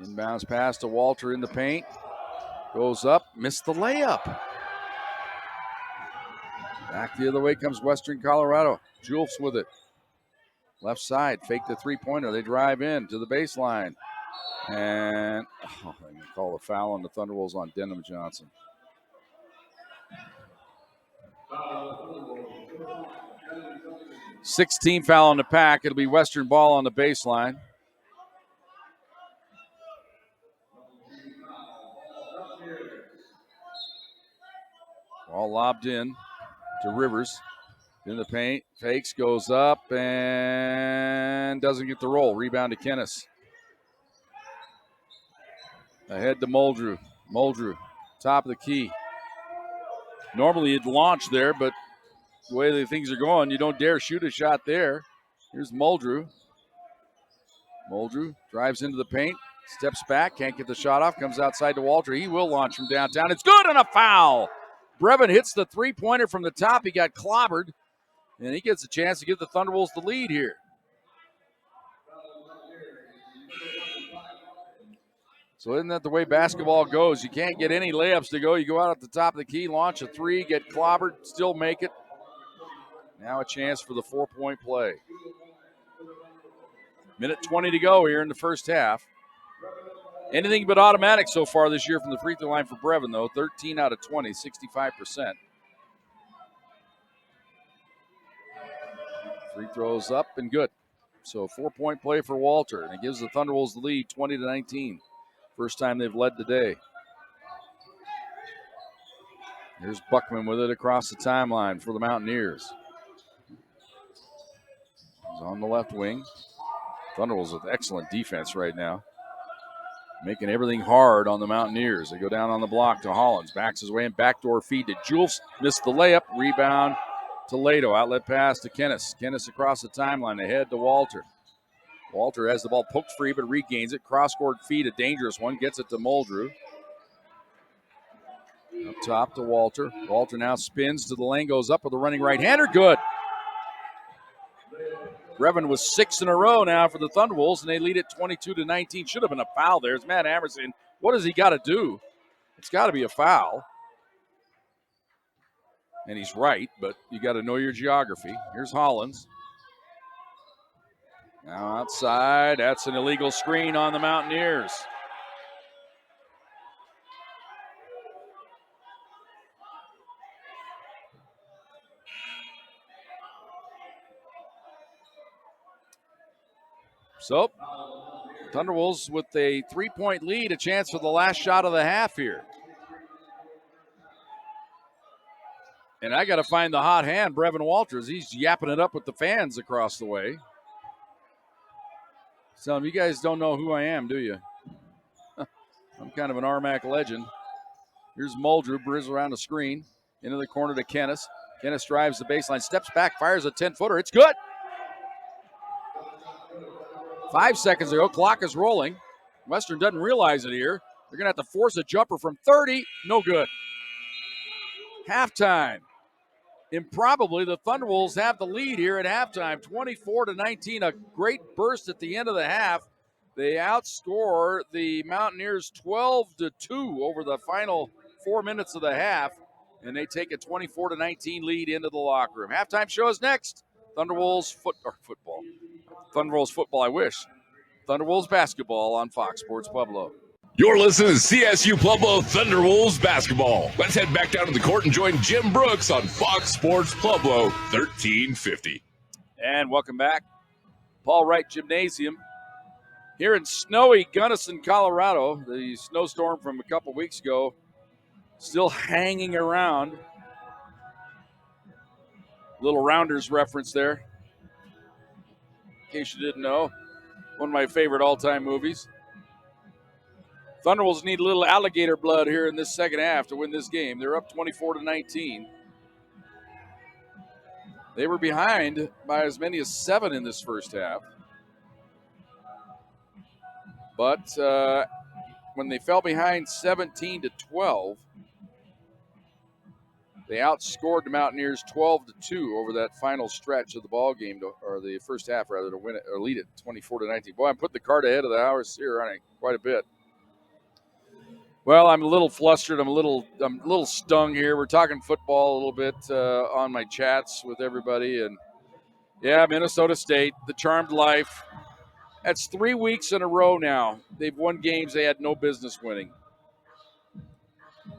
Inbounds pass to Walter in the paint. Goes up, missed the layup. Back the other way comes Western Colorado. Julfs with it. Left side, fake the three-pointer. They drive in to the baseline. And they call a foul on the Thunderwolves on Denham Johnson. Sixth-team foul on the pack. It'll be Western ball on the baseline. Ball lobbed in to Rivers. In the paint, fakes, goes up, and doesn't get the roll. Rebound to Kinnischtzke. Ahead to Muldrew. Muldrew, top of the key. Normally you'd launch there, but the way the things are going, you don't dare shoot a shot there. Here's Muldrew. Muldrew drives into the paint, steps back, can't get the shot off, comes outside to Walter. He will launch from downtown. It's good, and a foul. Brevin hits the three-pointer from the top. He got clobbered, and he gets a chance to give the Thunderwolves the lead here. So isn't that the way basketball goes? You can't get any layups to go. You go out at the top of the key, launch a three, get clobbered, still make it. Now a chance for the 4-point play. Minute 20 to go here in the first half. Anything but automatic so far this year from the free throw line for Brevin, though. 13 out of 20, 65%. Free throws up and good. So 4-point play for Walter, and it gives the Thunderwolves the lead, 20-19. First time they've led today. Here's Buckman with it across the timeline for the Mountaineers. He's on the left wing. Thunderwolves with excellent defense right now. Making everything hard on the Mountaineers. They go down on the block to Hollins. Backs his way in, backdoor feed to Julfs. Missed the layup. Rebound to Lato. Outlet pass to Kinnischtzke. Kinnischtzke across the timeline. Ahead to Walter. Walter has the ball poked free but regains it. Cross-court feed, a dangerous one. Gets it to Muldrew. Up top to Walter. Walter now spins to the lane. Goes up with a running right-hander. Good. Brevin was 6 in a row now for the Thunderwolves, and they lead it 22-19. Should have been a foul there. It's Matt Amerson. What does he got to do? It's got to be a foul. And he's right, but you got to know your geography. Here's Hollins. Now outside. That's an illegal screen on the Mountaineers. So, Thunderwolves with a 3-point lead, a chance for the last shot of the half here. And I got to find the hot hand, Brevin Walters. He's yapping it up with the fans across the way. So you guys don't know who I am, do you? I'm kind of an Armac legend. Here's Muldrew, brizz around the screen. Into the corner to Kinnischtzke. Kinnischtzke drives the baseline, steps back, fires a 10-footer. It's good. 5 seconds ago, clock is rolling. Western doesn't realize it here. They're going to have to force a jumper from 30. No good. Halftime. Improbably, the Thunderwolves have the lead here at halftime, 24-19. A great burst at the end of the half. They outscore the Mountaineers 12-2 over the final 4 minutes of the half, and they take a 24-19 lead into the locker room. Halftime show is next. Thunderwolves football. Thunderwolves football, I wish. Thunderwolves basketball on Fox Sports Pueblo. You're listening to CSU-Pueblo Thunderwolves basketball. Let's head back down to the court and join Jim Brooks on Fox Sports Pueblo 1350. And welcome back. Paul Wright Gymnasium here in snowy Gunnison, Colorado. The snowstorm from a couple weeks ago still hanging around. Little Rounders reference there, in case you didn't know. One of my favorite all-time movies. Thunderwolves need a little alligator blood here in this second half to win this game. They're up 24-19. They were behind by as many as 7 in this first half. But when they fell behind 17-12, they outscored the Mountaineers 12-2 over that final stretch of the ball game, or the first half rather, to win it or lead it 24-19. Boy, I'm putting the cart ahead of the hours here, aren't I? Quite a bit. Well, I'm a little flustered. I'm a little stung here. We're talking football a little bit on my chats with everybody, and yeah, Minnesota State, the charmed life. That's 3 weeks in a row now. They've won games they had no business winning.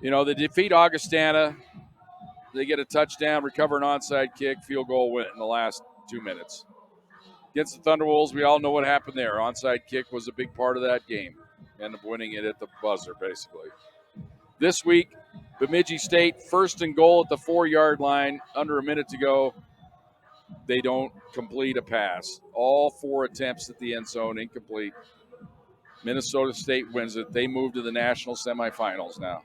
You know, they defeat Augustana. They get a touchdown, recover an onside kick, field goal win in the last 2 minutes. Against the Thunderwolves, we all know what happened there. Onside kick was a big part of that game. Ended up winning it at the buzzer, basically. This week, Bemidji State, 1st and goal at the 4-yard line, under a minute to go. They don't complete a pass. All 4 attempts at the end zone, incomplete. Minnesota State wins it. They move to the national semifinals now.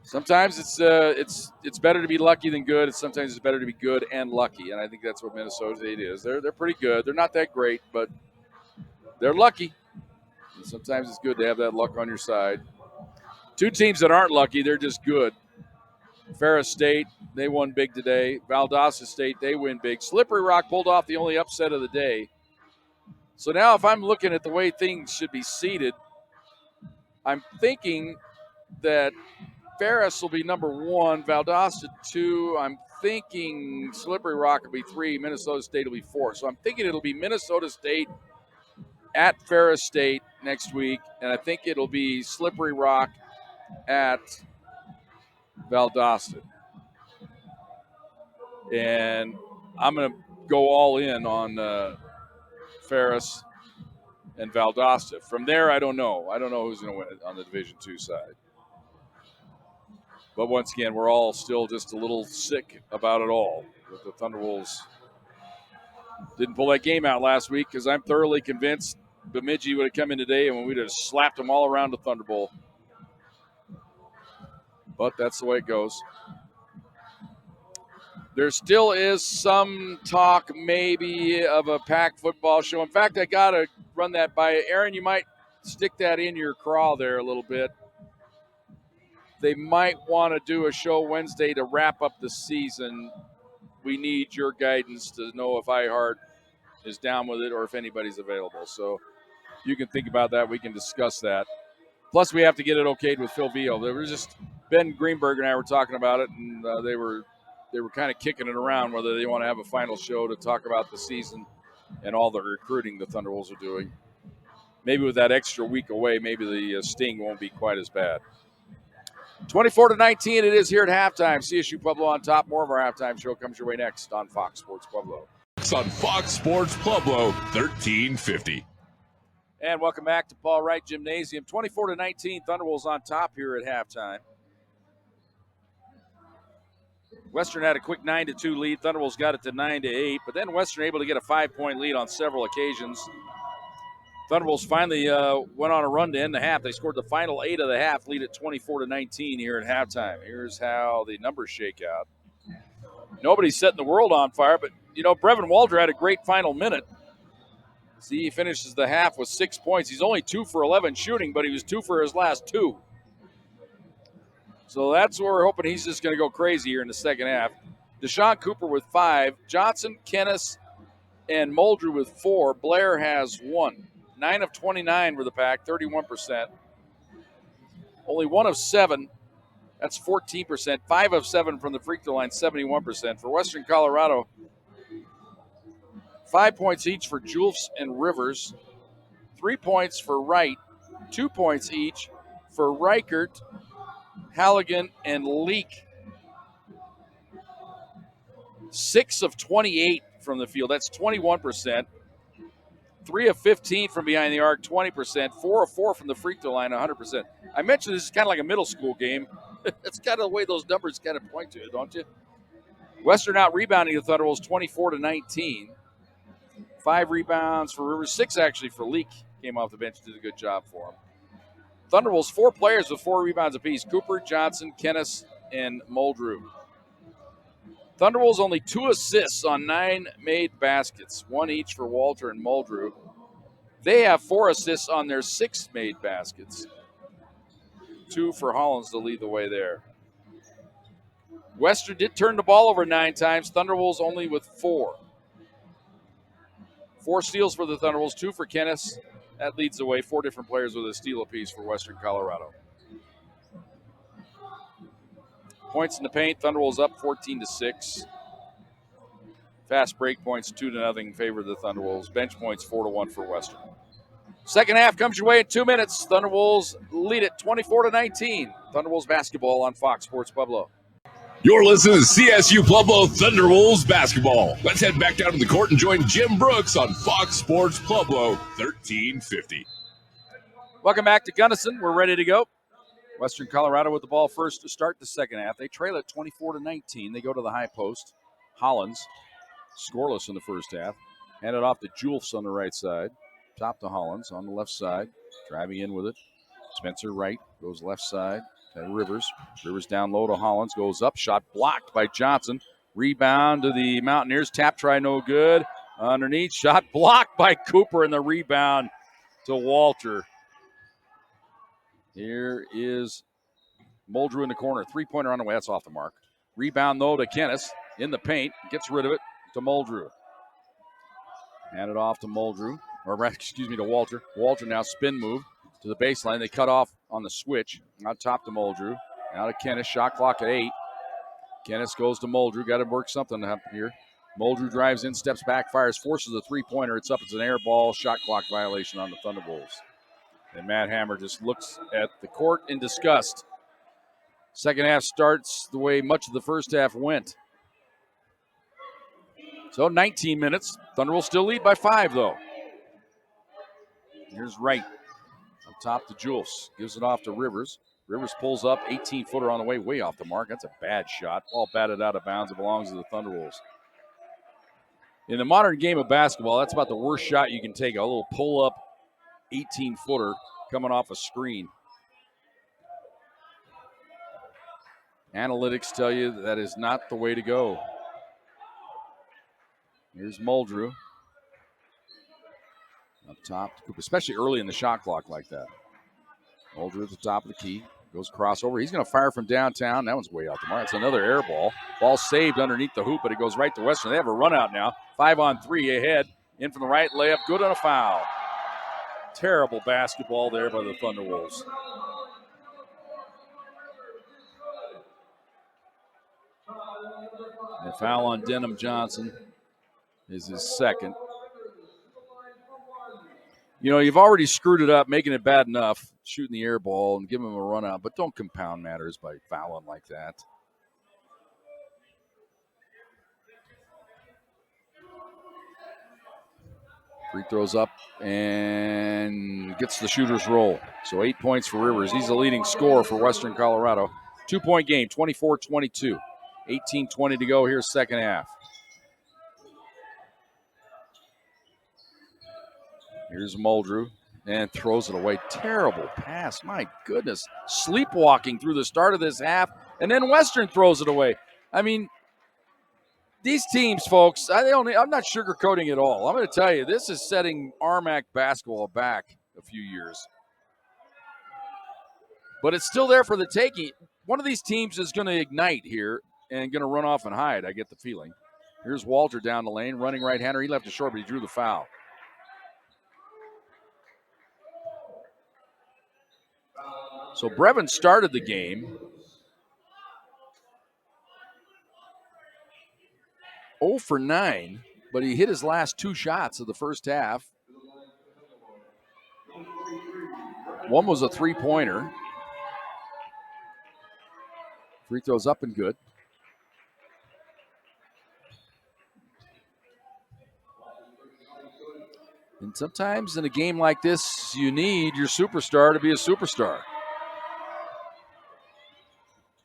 Sometimes it's better to be lucky than good. Sometimes it's better to be good and lucky, and I think that's what Minnesota State is. They're pretty good. They're not that great, but they're lucky. And sometimes it's good to have that luck on your side. 2 teams that aren't lucky, they're just good. Ferris State, they won big today. Valdosta State, they win big. Slippery Rock pulled off the only upset of the day. So now if I'm looking at the way things should be seeded, I'm thinking that Ferris will be number 1, Valdosta 2. I'm thinking Slippery Rock will be 3, Minnesota State will be 4. So I'm thinking it'll be Minnesota State at Ferris State next week, and I think it'll be Slippery Rock at Valdosta. And I'm going to go all in on Ferris and Valdosta. From there, I don't know. I don't know who's going to win it on the Division II side. But once again, we're all still just a little sick about it all. That the Thunderwolves didn't pull that game out last week, because I'm thoroughly convinced Bemidji would have come in today and we'd have slapped them all around the Thunderbolt. But that's the way it goes. There still is some talk maybe of a pack football show. In fact, I got to run that by Aaron. You might stick that in your crawl there a little bit. They might want to do a show Wednesday to wrap up the season. We need your guidance to know if iHeart is down with it or if anybody's available. So you can think about that. We can discuss that. Plus, we have to get it okayed with Phil Veal. There was just Ben Greenberg and I were talking about it, and they were kind of kicking it around whether they want to have a final show to talk about the season and all the recruiting the Thunderwolves are doing. Maybe with that extra week away, maybe the sting won't be quite as bad. 24-19 it is here at halftime. CSU Pueblo on top. More of our halftime show comes your way next on Fox Sports Pueblo. It's on Fox Sports Pueblo 1350. And welcome back to Paul Wright Gymnasium. 24-19, Thunderwolves on top here at halftime. Western had a quick 9-2 lead. Thunderwolves got it to 9-8, but then Western able to get a 5-point lead on several occasions. Thunderwolves finally went on a run to end the half. They scored the final 8 of the half, lead at 24-19 here at halftime. Here's how the numbers shake out. Nobody's setting the world on fire, but, you know, Brevin Walter had a great final minute. See, he finishes the half with 6 points. He's only 2 for 11 shooting, but he was 2 for his last 2. So that's where we're hoping he's just going to go crazy here in the second half. Deshaun Cooper with 5. Johnson, Kennis, and Muldrew with 4. Blair has 1. 9 of 29 for the Pack, 31%. Only 1 of 7, that's 14%. 5 of 7 from the free throw line, 71%. For Western Colorado, 5 points each for Jules and Rivers. 3 points for Wright. 2 points each for Reichert, Halligan, and Leak. 6 of 28 from the field, that's 21%. 3 of 15 from behind the arc, 20%. 4 of 4 from the free throw line, 100%. I mentioned this is kind of like a middle school game. That's kind of the way those numbers kind of point to it, don't you? Western out rebounding the Thunderwolves 24-19. 5 rebounds for Rivers, 6 actually for Leak. Came off the bench, did a good job for him. Thunderwolves, 4 players with 4 rebounds apiece. Cooper, Johnson, Kennis, and Muldrew. Thunderwolves only 2 assists on 9 made baskets, 1 each for Walter and Muldrew. They have 4 assists on their 6 made baskets. 2 for Hollins to lead the way there. Western did turn the ball over 9 times. Thunderwolves only with 4. 4 steals for the Thunderwolves, 2 for Kinnischtzke. That leads the way. 4 different players with a steal apiece for Western Colorado. Points in the paint, Thunderwolves up 14-6. Fast break points 2-0 in favor of the Thunderwolves. Bench points 4-1 for Western. Second half comes your way in 2 minutes. Thunderwolves lead it 24-19. Thunderwolves basketball on Fox Sports Pueblo. You're listening to CSU-Pueblo Thunderwolves basketball. Let's head back down to the court and join Jim Brooks on Fox Sports Pueblo 1350. Welcome back to Gunnison. We're ready to go. Western Colorado with the ball first to start the second half. They trail it 24-19. They go to the high post. Hollins, scoreless in the first half. Hand it off to Julfs on the right side. Top to Hollins on the left side. Driving in with it. Spencer Wright goes left side to Rivers. Rivers down low to Hollins. Goes up. Shot blocked by Johnson. Rebound to the Mountaineers. Tap try no good. Underneath. Shot blocked by Cooper, and the rebound to Walter. Here is Muldrew in the corner. 3-pointer on the way. That's off the mark. Rebound, though, to Kinnischtzke in the paint. Gets rid of it to Muldrew. Hand it off to Muldrew. To Walter. Walter now spin move to the baseline. They cut off on the switch. Now top to Muldrew. Now to Kinnischtzke. Shot clock at 8. Kinnischtzke goes to Muldrew. Got to work something up here. Muldrew drives in, steps back, fires, forces a 3-pointer. It's up. It's an air ball. Shot clock violation on the Thunderbolts. And Matt Hammer just looks at the court in disgust. Second half starts the way much of the first half went. So 19 minutes. Thunder will still lead by 5, though. Here's Wright. Up top to Julfs. Gives it off to Rivers. Rivers pulls up. 18-footer on the way. Way off the mark. That's a bad shot. Ball batted out of bounds. It belongs to the Thunderwolves. In the modern game of basketball, that's about the worst shot you can take. A little pull-up 18-footer coming off a screen. Analytics tell you that is not the way to go. Here's Muldrew. Up top, especially early in the shot clock like that. Muldrew at the top of the key. Goes crossover. He's going to fire from downtown. That one's way out the mark. It's another air ball. Ball saved underneath the hoop, but it goes right to Western. They have a run out now. 5-on-3 ahead. In from the right, layup. Good on a foul. Terrible basketball there by the Thunderwolves. The foul on Denham Johnson is his second. You know, you've already screwed it up, making it bad enough, shooting the air ball and giving him a run out, but don't compound matters by fouling like that. Free throws up and gets the shooter's roll. So 8 points for Rivers. He's the leading scorer for Western Colorado. 2-point game, 24-22. 18-20 to go. Here's second half. Here's Muldrew and throws it away. Terrible pass. My goodness. Sleepwalking through the start of this half, and then Western throws it away. I mean, these teams, folks, I'm not sugarcoating it all. I'm going to tell you, this is setting Armac basketball back a few years. But it's still there for the taking. One of these teams is going to ignite here and going to run off and hide, I get the feeling. Here's Walter down the lane, running right-hander. He left it short, but he drew the foul. So Brevin started the game 0 for 9, but he hit his last 2 shots of the first half. One was a 3-pointer. Free throws up and good. And sometimes in a game like this, you need your superstar to be a superstar.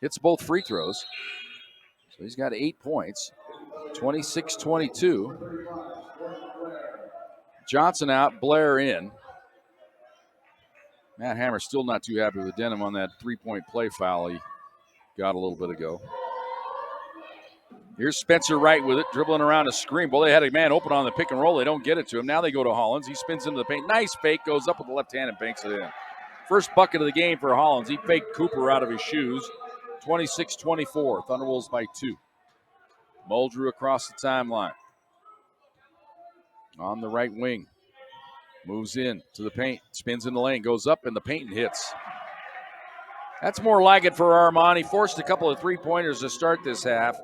Hits both free throws. So he's got 8 points. 26-22. Johnson out, Blair in. Matt Hammer still not too happy with Denham on that 3-point play foul he got a little bit ago. Here's Spencer Wright with it, dribbling around a screen. Well, they had a man open on the pick and roll. They don't get it to him. Now they go to Hollins. He spins into the paint. Nice fake, goes up with the left hand and banks it in. First bucket of the game for Hollins. He faked Cooper out of his shoes. 26-24, Thunderwolves by 2. Muldrew across the timeline. On the right wing. Moves in to the paint. Spins in the lane. Goes up in the paint and hits. That's more like it for Armand. He forced a couple of three-pointers to start this half.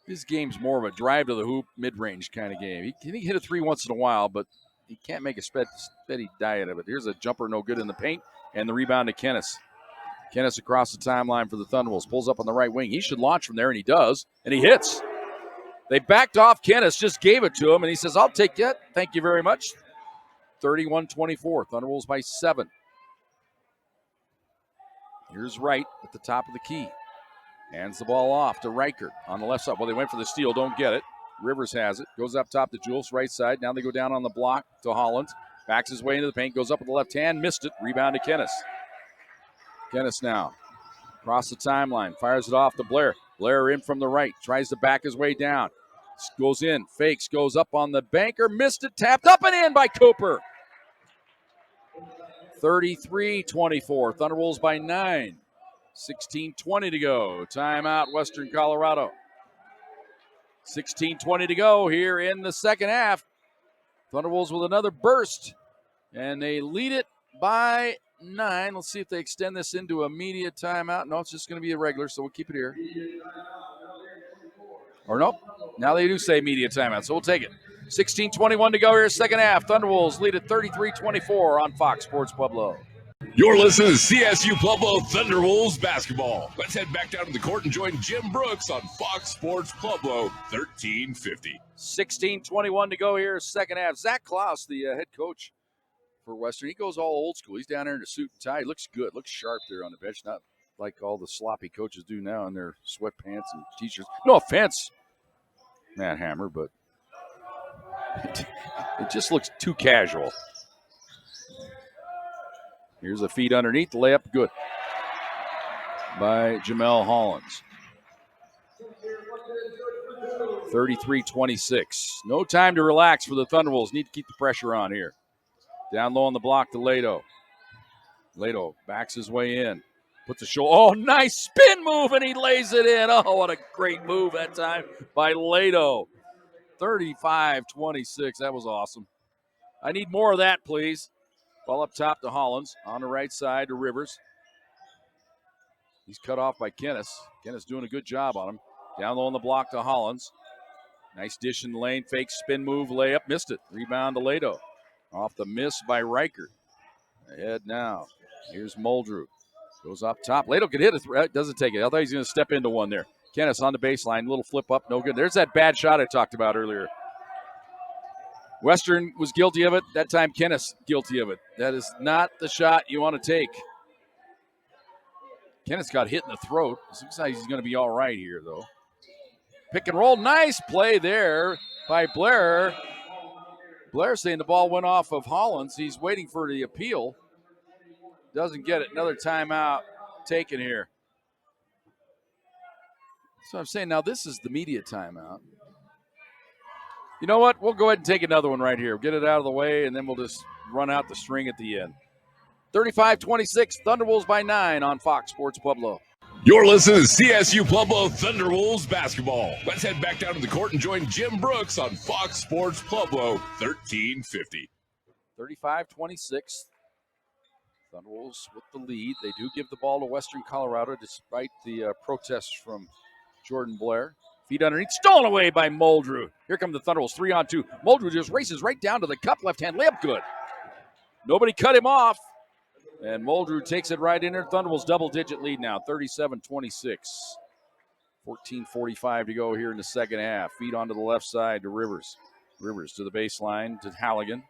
This game's more of a drive to the hoop, mid-range kind of game. He can hit a three once in a while, but he can't make a steady diet of it. Here's a jumper no good in the paint, and the rebound to Kinnischtzke. Kinnischtzke across the timeline for the Thunderwolves. Pulls up on the right wing. He should launch from there, and he does, and he hits. They backed off Kinnischtzke, just gave it to him, and he says, I'll take that. Thank you very much. 31-24, Thunderwolves by 7. Here's Wright at the top of the key. Hands the ball off to Reichert on the left side. Well, they went for the steal, don't get it. Rivers has it. Goes up top to Jules, right side. Now they go down on the block to Hollins. Backs his way into the paint. Goes up with the left hand. Missed it. Rebound to Kinnischtzke. Kinnischtzke now. Across the timeline. Fires it off to Blair. Blair in from the right. Tries to back his way down. Goes in. Fakes. Goes up on the banker. Missed it. Tapped up and in by Cooper. 33-24. Thunderwolves by 9. 16:20 to go. Timeout, Western Colorado. 16:20 to go here in the second half. Thunderwolves with another burst, and they lead it by 9. Let's see if they extend this into a media timeout. No, it's just going to be a regular, so we'll keep it here. Or nope. Now they do say media timeout, so we'll take it. 16:21 to go here, second half. Thunderwolves lead at 33-24 on Fox Sports Pueblo. You're listening to CSU-Pueblo Thunderwolves basketball. Let's head back down to the court and join Jim Brooks on Fox Sports Pueblo 1350. 16:21 to go here, second half. Zach Klaus, the head coach for Western, he goes all old school. He's down there in a suit and tie. He looks good, looks sharp there on the bench. Not like all the sloppy coaches do now in their sweatpants and T-shirts. No offense, Matt Hammer, but it just looks too casual. Here's a feed underneath, the layup good by Jamel Hollins. 33-26. No time to relax for the Thunderwolves. Need to keep the pressure on here. Down low on the block to Lado. Lado backs his way in. Puts a shoulder. Oh, nice spin move, and he lays it in. Oh, what a great move that time by Lado. 35-26. That was awesome. I need more of that, please. Ball up top to Hollins. On the right side to Rivers. He's cut off by Kinnischtzke. Kinnischtzke doing a good job on him. Down low on the block to Hollins. Nice dish in the lane. Fake spin move. Layup. Missed it. Rebound to Lado. Off the miss by Reichert. Ahead now. Here's Muldrew. Goes up top. Lado could hit it. Doesn't take it. I thought he was going to step into one there. Kinnischtzke on the baseline. Little flip up. No good. There's that bad shot I talked about earlier. Western was guilty of it. That time, Kinnischtzke guilty of it. That is not the shot you want to take. Kinnischtzke got hit in the throat. Looks like he's going to be all right here, though. Pick and roll. Nice play there by Blair. Blair saying the ball went off of Hollins. He's waiting for the appeal. Doesn't get it. Another timeout taken here. So I'm saying now this is the media timeout. You know what? We'll go ahead and take another one right here. Get it out of the way, and then we'll just run out the string at the end. 35-26, Thunderwolves by 9 on Fox Sports Pueblo. You're listening to CSU-Pueblo Thunderwolves basketball. Let's head back down to the court and join Jim Brooks on Fox Sports Pueblo 1350. 35-26. Thunderwolves with the lead. They do give the ball to Western Colorado despite the protests from Jordan Blair. Feet underneath, stolen away by Muldrew. Here come the Thunderwolves, 3-on-2. Muldrew just races right down to the cup, left-hand layup, good. Nobody cut him off, and Muldrew takes it right in there. Thunderwolves double-digit lead now, 37-26. 14:45 to go here in the second half. Feet onto the left side to Rivers. Rivers to the baseline to Halligan.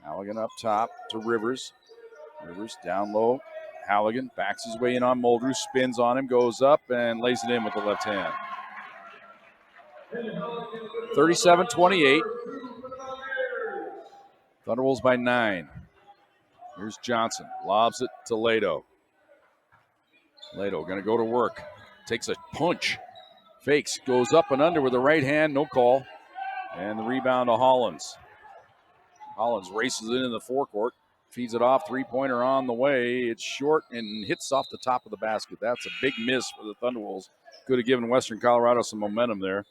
Halligan up top to Rivers. Rivers down low. Halligan backs his way in on Muldrew, spins on him, goes up, and lays it in with the left hand. 37-28. Thunderwolves by 9. Here's Johnson. Lobs it to Lado. Lado going to go to work. Takes a punch Fakes, goes up and under with the right hand, no call. And the rebound to Hollins. Hollins races it in the forecourt, feeds it off, three-pointer on the way. It's short and hits off the top of the basket. That's a big miss for the Thunderwolves. Could have given Western Colorado some momentum there.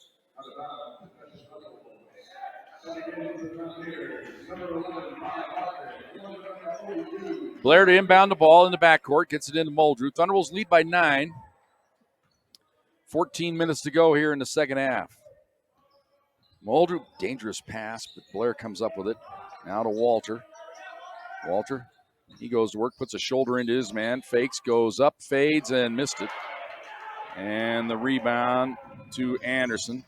Blair to inbound the ball in the backcourt, gets it into Muldrew. Thunderwolves lead by 9. 14 minutes to go here in the second half. Muldrew, dangerous pass, but Blair comes up with it. Now to Walter. Walter, he goes to work, puts a shoulder into his man, fakes, goes up, fades, and missed it. And the rebound to Anderson.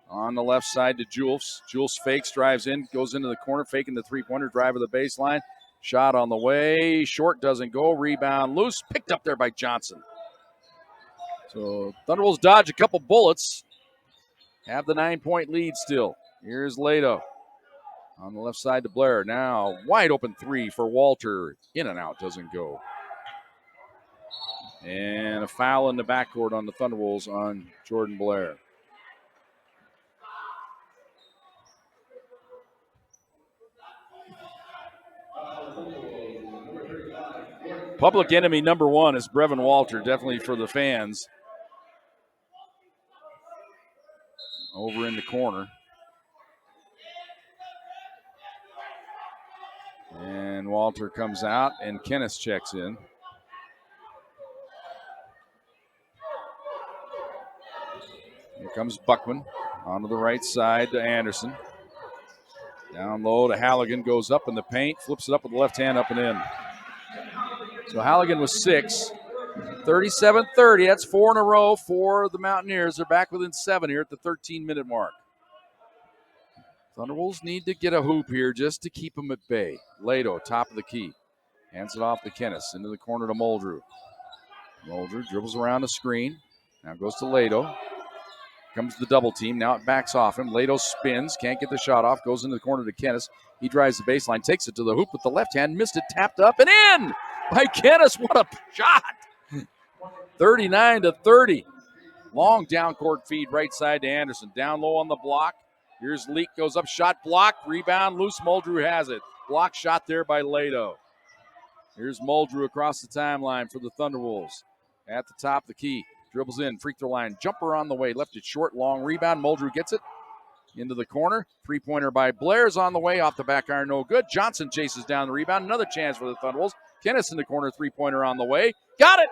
On the left side to Jules. Jules fakes, drives in, goes into the corner, faking the three-pointer, drive of the baseline. Shot on the way, short, doesn't go, rebound loose, picked up there by Johnson. So Thunderwolves dodge a couple bullets, have the 9-point lead still. Here's Lado on the left side to Blair. Now wide open three for Walter, in and out, doesn't go. And a foul in the backcourt on the Thunderwolves on Jordan Blair. Public enemy number 1 is Brevin Walter, definitely for the fans. Over in the corner. And Walter comes out, and Kinnischtzke checks in. Here comes Buckman onto the right side to Anderson. Down low to Halligan, goes up in the paint, flips it up with the left hand, up and in. So Halligan was 6. 37-30, that's 4 in a row for the Mountaineers. They're back within 7 here at the 13-minute mark. Thunderwolves need to get a hoop here just to keep them at bay. Lado, top of the key. Hands it off to Kennis, into the corner to Muldrew. Muldrew dribbles around the screen. Now goes to Lado. Comes the double team. Now it backs off him. Lado spins, can't get the shot off. Goes into the corner to Kennis. He drives the baseline, takes it to the hoop with the left hand. Missed it, tapped up and in by Kennis. What a shot! 39-30. Long down court feed right side to Anderson. Down low on the block. Here's Leak, goes up, shot blocked, rebound loose. Muldrew has it. Block shot there by Lado. Here's Muldrew across the timeline for the Thunderwolves. At the top of the key. Dribbles in, free throw line, jumper on the way. Left it short, long rebound. Muldrew gets it into the corner. Three-pointer by Blair's on the way. Off the back iron, no good. Johnson chases down the rebound. Another chance for the Thunderwolves. Kennis in the corner, three-pointer on the way. Got it!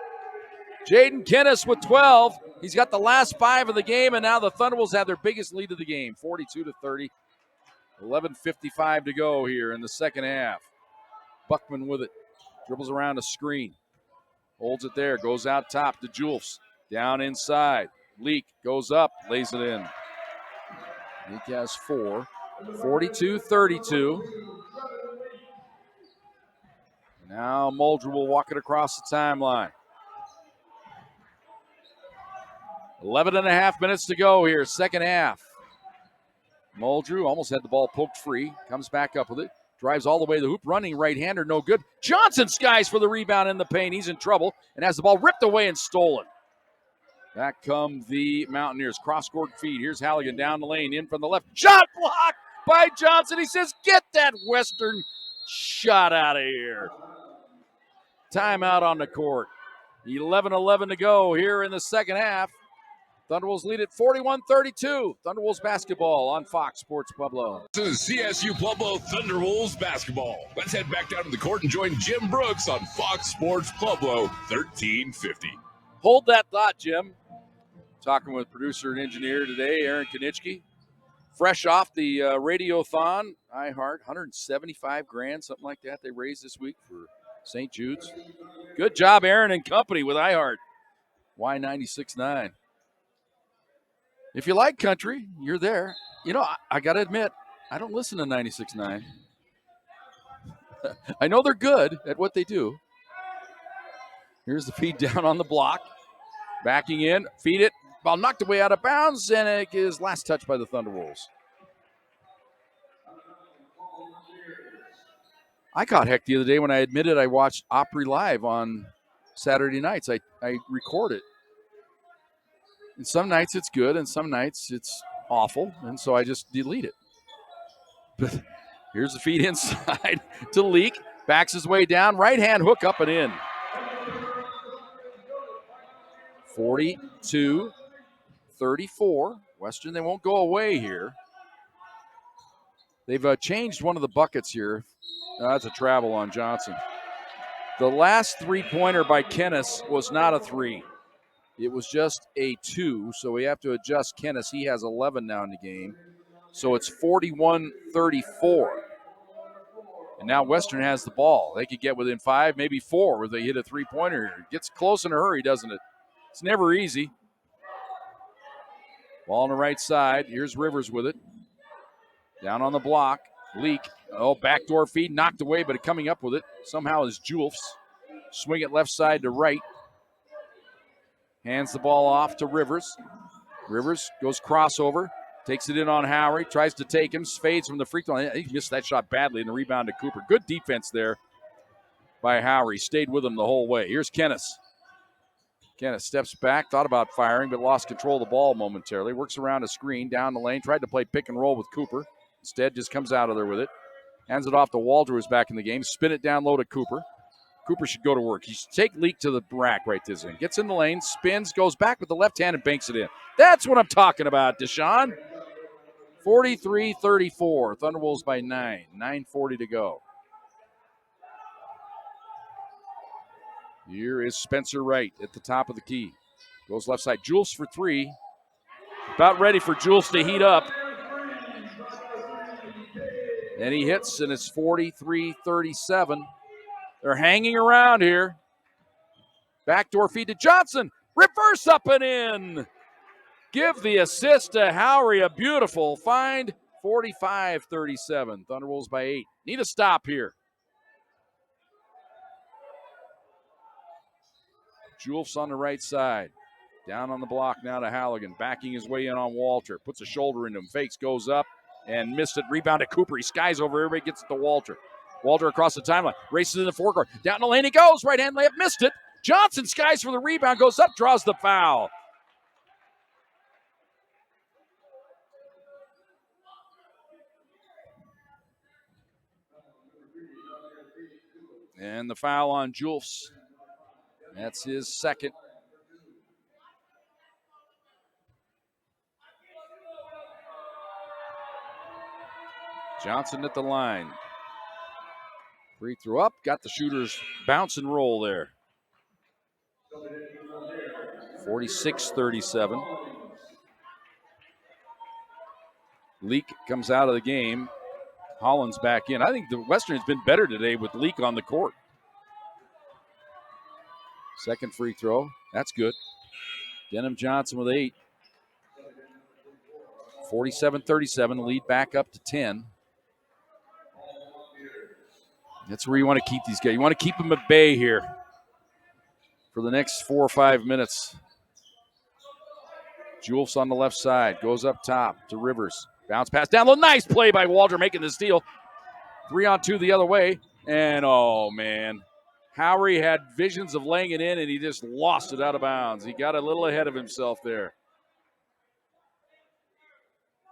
Jaden Kennis with 12. He's got the last 5 of the game, and now the Thunderwolves have their biggest lead of the game, 42-30. 11:55 to go here in the second half. Buckman with it. Dribbles around a screen. Holds it there. Goes out top to Jules. Down inside. Leak goes up. Lays it in. Leak has 4. 42-32. Now Muldrew will walk it across the timeline. 11 and a half minutes to go here, second half. Muldrew almost had the ball poked free. Comes back up with it. Drives all the way to the hoop. Running right-hander, no good. Johnson skies for the rebound in the paint. He's in trouble and has the ball ripped away and stolen. Back come the Mountaineers. Cross-court feed. Here's Halligan down the lane. In from the left. Shot blocked by Johnson. He says, get that Western shot out of here. Timeout on the court. 11-11 to go here in the second half. Thunderwolves lead at 41-32. Thunderwolves basketball on Fox Sports Pueblo. This is CSU-Pueblo Thunderwolves basketball. Let's head back down to the court and join Jim Brooks on Fox Sports Pueblo 1350. Hold that thought, Jim. Talking with producer and engineer today, Aaron Kinnischtzke. Fresh off the Radiothon, iHeart, $175,000, something like that they raised this week for St. Jude's. Good job, Aaron and company with iHeart. Y96.9. If you like country, you're there. You know, I got to admit, I don't listen to 96.9. I know they're good at what they do. Here's the feed down on the block. Backing in, feed it. Ball knocked away out of bounds, and it is last touch by the Thunderwolves. I caught heck the other day when I admitted I watched Opry live on Saturday nights. I record it. And some nights it's good, and some nights it's awful, and so I just delete it. But here's the feed inside to Leak. Backs his way down. Right hand hook up and in. 42-34. Western, they won't go away here. They've changed one of the buckets here. That's a travel on Johnson. The last three-pointer by Kinnischtzke was not a 3. It was just a 2, so we have to adjust Kinnischtzke. He has 11 now in the game. So it's 41-34. And now Western has the ball. They could get within 5, maybe 4, where they hit a three-pointer. It gets close in a hurry, doesn't it? It's never easy. Ball on the right side. Here's Rivers with it. Down on the block. Leak. Oh, backdoor feed. Knocked away, but coming up with it somehow is Julfs. Swing it left side to right. Hands the ball off to Rivers. Rivers goes crossover. Takes it in on Howery. Tries to take him. Fades from the free throw. He missed that shot badly in the rebound to Cooper. Good defense there by Howery. Stayed with him the whole way. Here's Kinnischtzke. Kinnischtzke steps back. Thought about firing, but lost control of the ball momentarily. Works around a screen. Down the lane. Tried to play pick and roll with Cooper. Instead, just comes out of there with it. Hands it off to Walter, who's back in the game. Spin it down low to Cooper. Cooper should go to work. He should take Leak to the rack right this end. Gets in the lane, spins, goes back with the left hand and banks it in. That's what I'm talking about, Deshaun. 43-34. Thunderwolves by 9. 9:40 to go. Here is Spencer Wright at the top of the key. Goes left side. Jules for 3. About ready for Jules to heat up. And he hits, and it's 43-37. They're hanging around here. Backdoor feed to Johnson. Reverse up and in. Give the assist to Howery. A beautiful find. 45-37. Thunderwolves by 8. Need a stop here. Julfs on the right side. Down on the block now to Halligan. Backing his way in on Walter. Puts a shoulder into him. Fakes, goes up, and missed it. Rebound to Cooper. He skies over. Everybody gets it to Walter. Walter across the timeline. Races in the forecourt. Down the lane he goes. Right hand layup. Missed it. Johnson skies for the rebound. Goes up. Draws the foul. And the foul on Julfs. That's his second. Johnson at the line. Free throw up. Got the shooters bounce and roll there. 46-37. Leak comes out of the game. Holland's back in. I think the Western has been better today with Leak on the court. Second free throw. That's good. Denham Johnson with 8. 47-37. Lead back up to 10. That's where you want to keep these guys. You want to keep them at bay here for the next 4 or 5 minutes. Julfs on the left side. Goes up top to Rivers. Bounce pass down low. Nice play by Walter making the steal. 3-on-2 the other way. And, oh, man. Howery had visions of laying it in, and he just lost it out of bounds. He got a little ahead of himself there.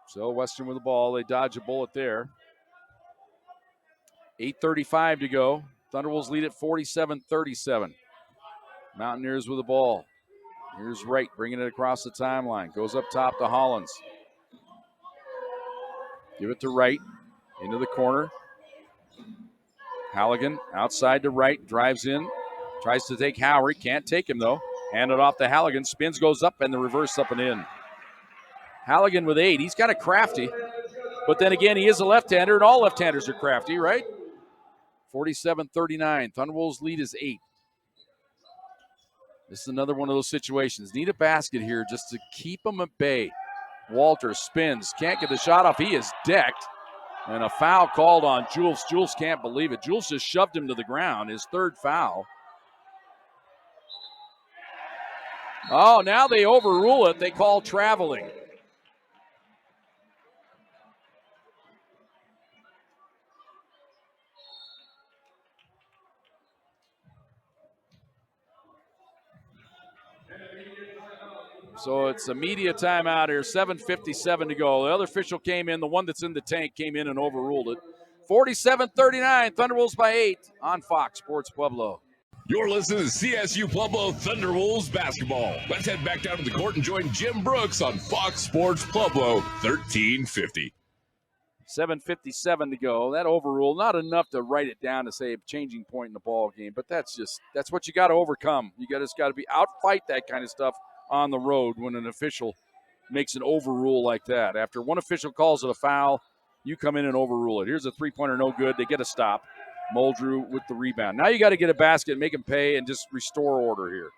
So Western with the ball. They dodge a bullet there. 8:35 to go. Thunderwolves lead at 47-37. Mountaineers with the ball. Here's Wright bringing it across the timeline. Goes up top to Hollins. Give it to Wright. Into the corner. Halligan outside to Wright. Drives in. Tries to take Howery. Can't take him, though. Hand it off to Halligan. Spins, goes up, and the reverse up and in. Halligan with 8. He's kind of crafty. But then again, he is a left-hander, and all left-handers are crafty, right? 47-39. Thunderwolves lead is 8. This is another one of those situations. Need a basket here just to keep them at bay. Walter spins. Can't get the shot off. He is decked. And a foul called on Julfs. Julfs can't believe it. Julfs just shoved him to the ground. His third foul. Oh, now they overrule it. They call traveling. So it's a media timeout here, 7:57 to go. The other official came in, the one that's in the tank came in and overruled it. 47-39, Thunderwolves by 8 on Fox Sports Pueblo. You're listening to CSU Pueblo Thunderwolves basketball. Let's head back down to the court and join Jim Brooks on Fox Sports Pueblo 1350. 7:57 to go. That overrule, not enough to write it down to say a changing point in the ball game, but that's what you got to overcome. You just got to be outfight that kind of stuff on the road when an official makes an overrule like that. After one official calls it a foul, you come in and overrule it. Here's a three-pointer, no good. They get a stop. Muldrew with the rebound. Now you got to get a basket, make him pay, and just restore order here.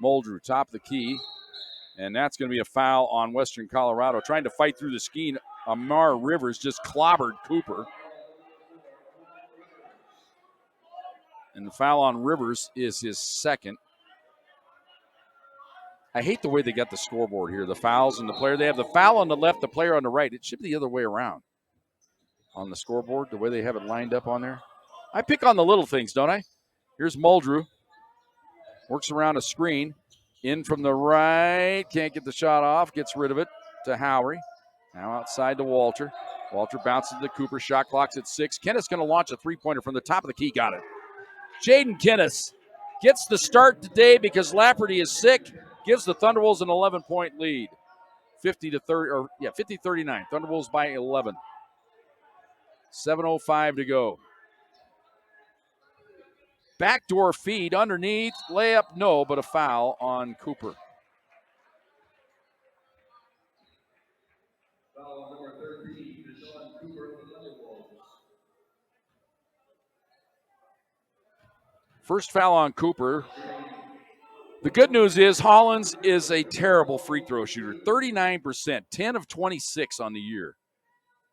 Muldrew, top of the key, and that's going to be a foul on Western Colorado. Trying to fight through the scheme. Amar Rivers just clobbered Cooper. And the foul on Rivers is his second. I hate the way they got the scoreboard here. The fouls and the player. They have the foul on the left, the player on the right. It should be the other way around on the scoreboard, the way they have it lined up on there. I pick on the little things, don't I? Here's Muldrew. Works around a screen. In from the right. Can't get the shot off. Gets rid of it to Howery. Now outside to Walter. Walter bounces to Cooper. Shot clock's at 6. Kinnischtzke going to launch a three-pointer from the top of the key. Got it. Jaden Kinnischtzke gets the start today because Lafferty is sick. Gives the Thunderwolves an 11-point lead. 50-39. Thunderwolves by 11. 7:05 to go. Backdoor feed underneath. Layup, no, but a foul on Cooper. First foul on Cooper. The good news is Hollins is a terrible free throw shooter. 39%, 10 of 26 on the year.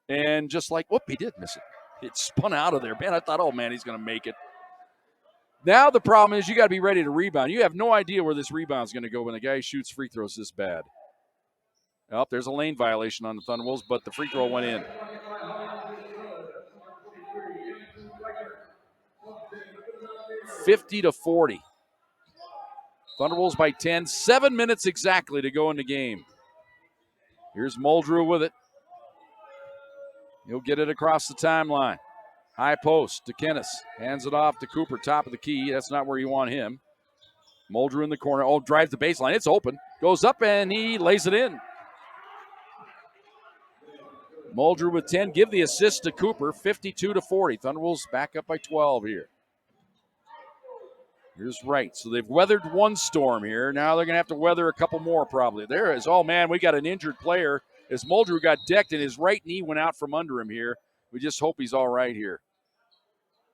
And just like, whoop, he did miss it. It spun out of there. Man, I thought, oh, man, he's going to make it. Now the problem is you got to be ready to rebound. You have no idea where this rebound's going to go when the guy shoots free throws this bad. Oh, there's a lane violation on the Thunderwolves, but the free throw went in. $50-40. Thunderwolves by 10. 7 minutes exactly to go in the game. Here's Muldrew with it. He'll get it across the timeline. High post to Kinnischtzke. Hands it off to Cooper, top of the key. That's not where you want him. Muldrew in the corner. Oh, drives the baseline. It's open. Goes up and he lays it in. Muldrew with 10. Give the assist to Cooper. 52-40. Thunderwolves back up by 12 here. Here's Wright. So they've weathered one storm here. Now they're going to have to weather a couple more probably. There is, oh man, we got an injured player as Muldrew got decked and his right knee went out from under him here. We just hope he's all right here.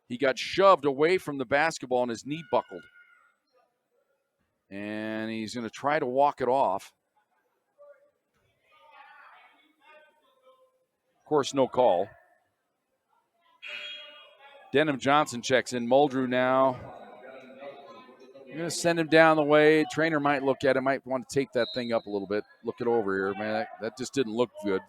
He got shoved away from the basketball and his knee buckled. And he's going to try to walk it off. Of course, no call. Denham Johnson checks in. Muldrew now. I'm going to send him down the way. Trainer might look at it, might want to take that thing up a little bit. Look it over here. Man, that just didn't look good.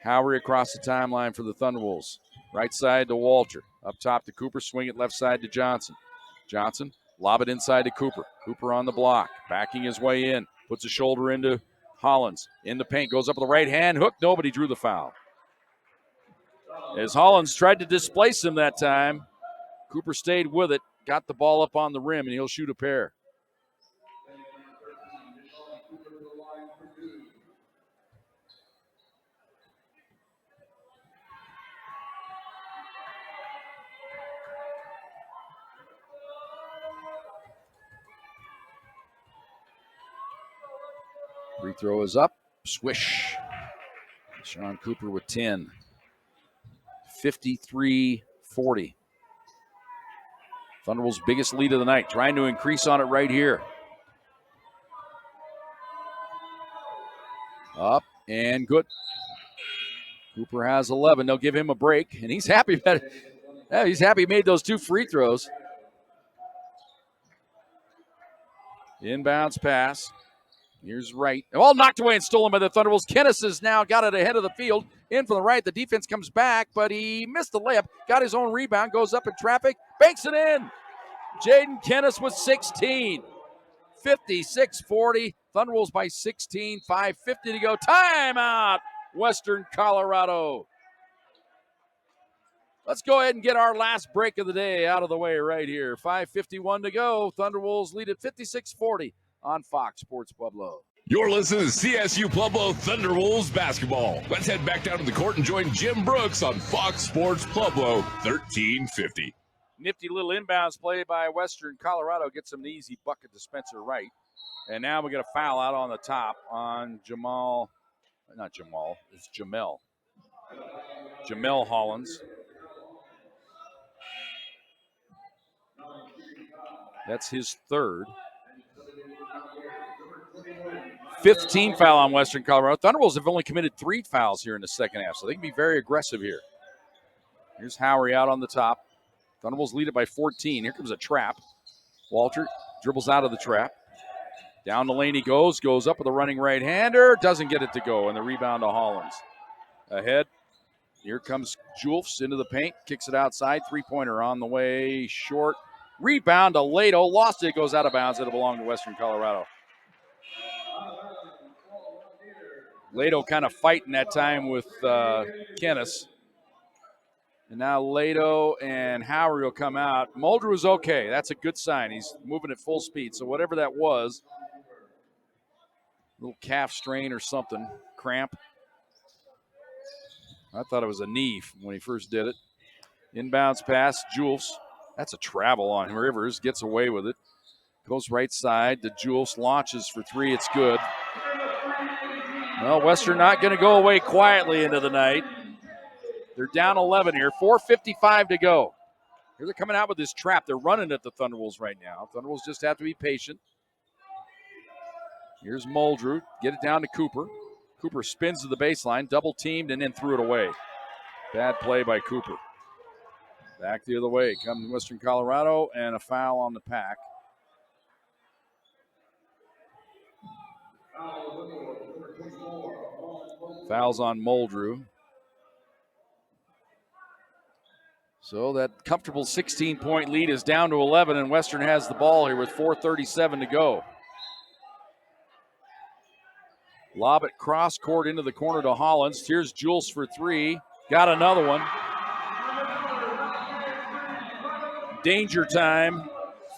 Howery across the timeline for the Thunderwolves. Right side to Walter. Up top to Cooper. Swing it left side to Johnson. Johnson, lob it inside to Cooper. Cooper on the block. Backing his way in. Puts a shoulder into Hollins. In the paint. Goes up with the right hand. Hook. Nobody drew the foul. As Hollins tried to displace him that time, Cooper stayed with it. Got the ball up on the rim, and he'll shoot a pair. Free throw is up. Swish. Sean Cooper with 10. 53-40. Thunderwolves' biggest lead of the night. Trying to increase on it right here. Up and good. Cooper has 11. They'll give him a break, and he's happy about it. Yeah, he's happy he made those two free throws. Inbounds pass. Here's Wright. All knocked away and stolen by the Thunderwolves. Kinnischtzke has now got it ahead of the field. In from the right. The defense comes back, but he missed the layup. Got his own rebound. Goes up in traffic. Banks it in. Jaden Kinnischtzke with 16. 56-40. Thunderwolves by 16, 5:50 to go. Timeout, Western Colorado. Let's go ahead and get our last break of the day out of the way right here. 5:51 to go. Thunderwolves lead at 56-40 on Fox Sports Pueblo. You're listening to CSU-Pueblo Thunderwolves basketball. Let's head back down to the court and join Jim Brooks on Fox Sports Pueblo 1350. Nifty little inbounds play by Western Colorado. Gets them an easy bucket to Spencer Wright. And now we get a foul out on the top on Jamel Hollins. That's his third. 15 foul on Western Colorado. Thunderwolves have only committed 3 fouls here in the second half, so they can be very aggressive here. Here's Howery out on the top. Thunderwolves lead it by 14. Here comes a trap. Walter dribbles out of the trap. Down the lane he goes up with a running right-hander, doesn't get it to go, and the rebound to Hollins. Ahead, here comes Julfs into the paint, kicks it outside, three-pointer on the way, short. Rebound to Lato, lost it, goes out of bounds. It'll belong to Western Colorado. Lato kind of fighting that time with Kinnischtzke. And now Lato and Howery will come out. Mulder was okay. That's a good sign. He's moving at full speed. So whatever that was, little calf strain or something, cramp. I thought it was a knee when he first did it. Inbounds pass, Julfs. That's a travel on Rivers. Gets away with it. Goes right side to Julfs. Launches for 3. It's good. Well, Western not going to go away quietly into the night. They're down 11 here. 4:55 to go. Here they're coming out with this trap. They're running at the Thunderwolves right now. Thunderwolves just have to be patient. Here's Muldrew. Get it down to Cooper. Cooper spins to the baseline, double teamed, and then threw it away. Bad play by Cooper. Back the other way comes Western Colorado, and a foul on the Pack. Fouls on Muldrew. So that comfortable 16-point lead is down to 11, and Western has the ball here with 4:37 to go. Lob it cross court into the corner to Hollins. Here's Julfs for 3. Got another one. Danger time.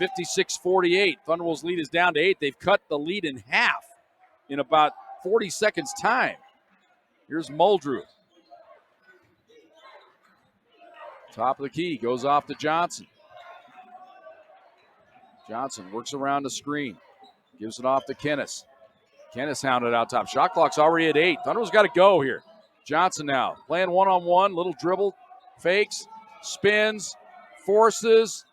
56-48. Thunderwolves lead is down to 8. They've cut the lead in half in about 40 seconds time. Here's Muldrew. Top of the key, goes off to Johnson. Johnson works around the screen. Gives it off to Kinnischtzke. Kinnischtzke hounded out top. Shot clock's already at 8. Thunderwolves got to go here. Johnson now playing one-on-one. Little dribble. Fakes. Spins. Forces.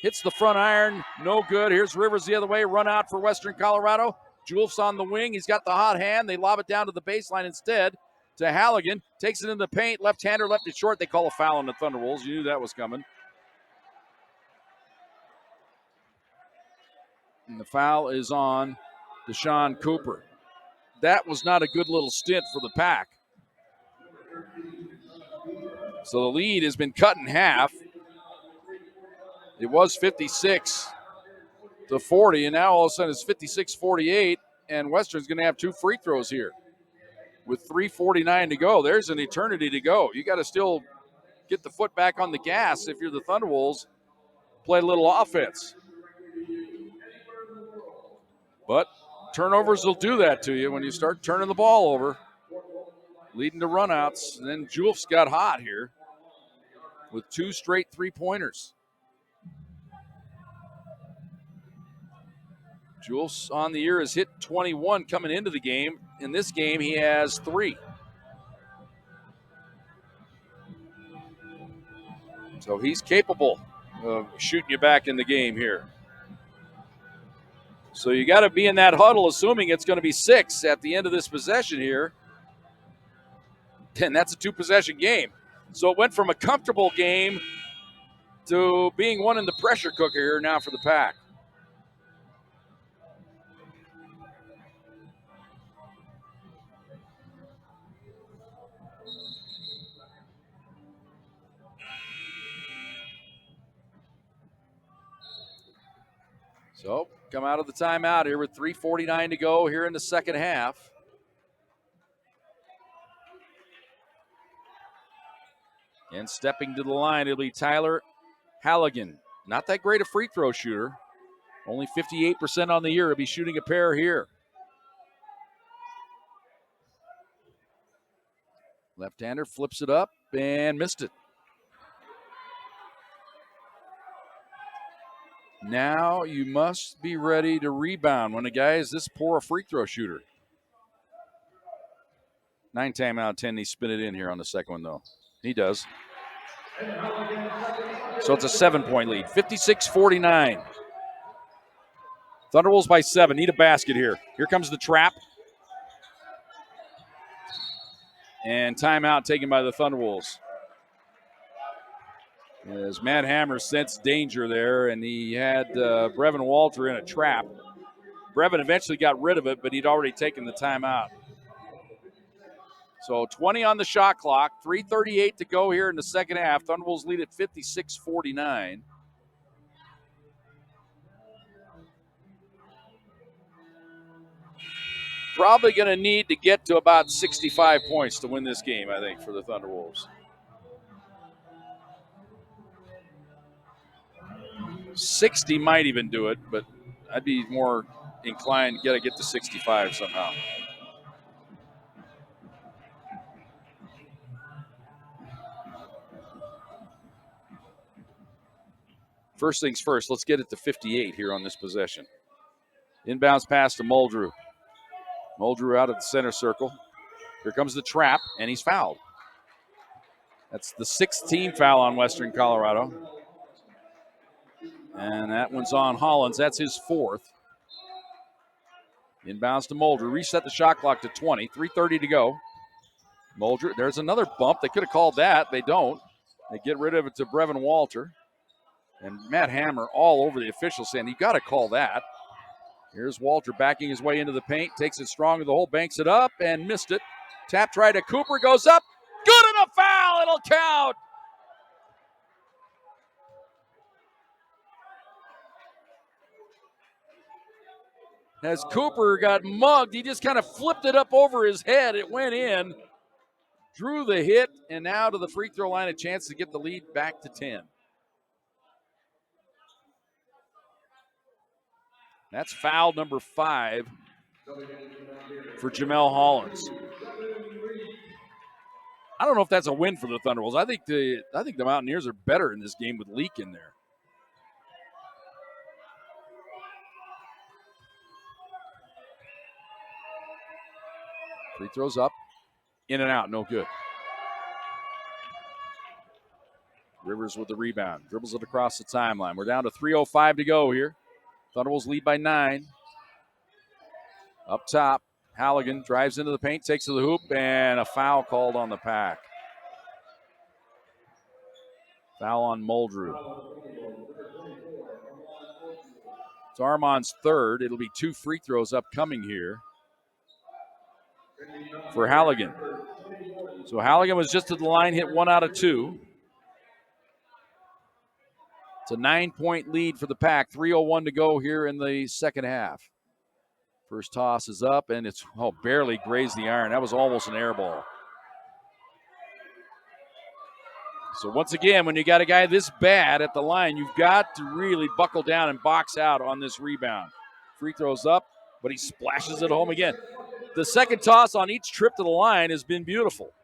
Hits the front iron. No good. Here's Rivers the other way. Run out for Western Colorado. Julfs on the wing. He's got the hot hand. They lob it down to the baseline instead to Halligan. Takes it in the paint. Left-hander left it short. They call a foul on the Thunderwolves. You knew that was coming. And the foul is on Deshaun Cooper. That was not a good little stint for the Pack. So the lead has been cut in half. It was 56-40, and now all of a sudden it's 56-48, and Western's going to have 2 free throws here with 3:49 to go. There's an eternity to go. You got to still get the foot back on the gas if you're the Thunderwolves. Play a little offense. But turnovers will do that to you when you start turning the ball over, leading to runouts. And then Julfs got hot here with 2 straight three-pointers. Julfs on the year has hit 21 coming into the game. In this game, he has 3. So he's capable of shooting you back in the game here. So you got to be in that huddle assuming it's going to be 6 at the end of this possession here. And that's a 2-possession game. So it went from a comfortable game to being one in the pressure cooker here now for the Pack. So come out of the timeout here with 3:49 to go here in the second half. And stepping to the line, it'll be Tyler Halligan. Not that great a free throw shooter. Only 58% on the year. He'll be shooting a pair here. Left-hander flips it up and missed it. Now you must be ready to rebound when a guy is this poor a free throw shooter. 9 time out of 10, he spin it in here on the second one, though. He does. So it's a 7-point lead, 56-49. Thunderwolves by 7, need a basket here. Here comes the trap. And timeout taken by the Thunderwolves. As Matt Hammer sensed danger there, and he had Brevin Walter in a trap. Brevin eventually got rid of it, but he'd already taken the timeout. So 20 on the shot clock, 3:38 to go here in the second half. Thunderwolves lead at 56-49. Probably going to need to get to about 65 points to win this game, I think, for the Thunderwolves. 60 might even do it, but I'd be more inclined to get to 65 somehow. First things first, let's get it to 58 here on this possession. Inbounds pass to Muldrew. Muldrew out of the center circle. Here comes the trap, and he's fouled. That's the 6th team foul on Western Colorado. And that one's on Hollins. That's his 4th. Inbounds to Muldrew. Reset the shot clock to 20. 3:30 to go. Muldrew, there's another bump. They could have called that. They don't. They get rid of it to Brevin Walter. And Matt Hammer all over the officials saying, you got to call that. Here's Walter backing his way into the paint. Takes it strong to the hole. Banks it up and missed it. Tap try to Cooper. Goes up. Good and a foul. It'll count. As Cooper got mugged, he just kind of flipped it up over his head. It went in, drew the hit, and now to the free throw line, a chance to get the lead back to 10. That's foul number 5 for Jamel Hollins. I don't know if that's a win for the Thunderwolves. I think the Mountaineers are better in this game with Leak in there. Free throws up, in and out, no good. Rivers with the rebound, dribbles it across the timeline. We're down to 3:05 to go here. Thunderwolves lead by 9. Up top, Halligan drives into the paint, takes to the hoop, and a foul called on the pack. Foul on Muldrew. It's Armand's 3rd. It'll be 2 free throws upcoming here for Halligan. So Halligan was just at the line, hit 1 out of 2. It's a 9-point lead for the Pack. 3:01 to go here in the second half. First toss is up, and it's barely grazed the iron. That was almost an air ball. So once again, when you got a guy this bad at the line, you've got to really buckle down and box out on this rebound. Free throws up, but he splashes it home again. The second toss on each trip to the line has been beautiful.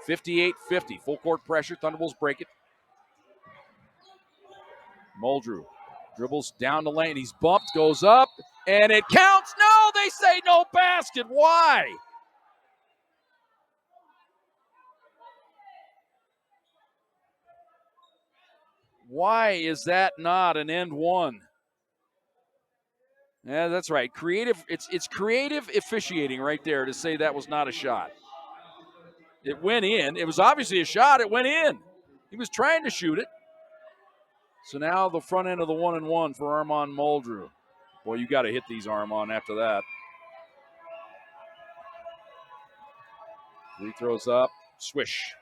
58-50, full court pressure. Thunderbolts break it. Muldrew dribbles down the lane. He's bumped, goes up, and it counts. No, they say no basket. Why? Why is that not an end one? Yeah, that's right. Creative. It's creative officiating right there to say that was not a shot. It went in. It was obviously a shot. It went in. He was trying to shoot it. So now the front end of the 1-and-1 for Armand Muldrew. Boy, you got to hit these, Armand, after that. Free throws up. Swish.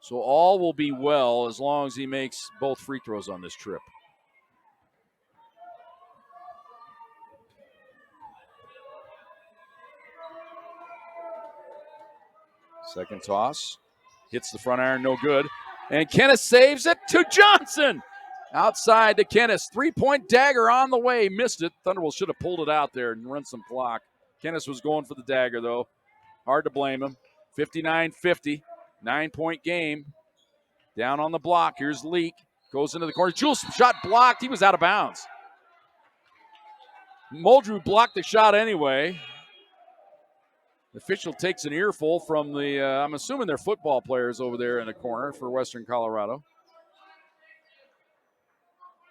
So all will be well as long as he makes both free throws on this trip. Second toss. Hits the front iron, no good. And Kinnischtzke saves it to Johnson. Outside to Kinnischtzke. 3-point dagger on the way. Missed it. Thunderbolts should have pulled it out there and run some clock. Kinnischtzke was going for the dagger, though. Hard to blame him. 59-50. 9-point game. Down on the block. Here's Leak. Goes into the corner. Jules shot blocked. He was out of bounds. Muldrew blocked the shot anyway. The official takes an earful from the, I'm assuming they're football players over there in the corner for Western Colorado.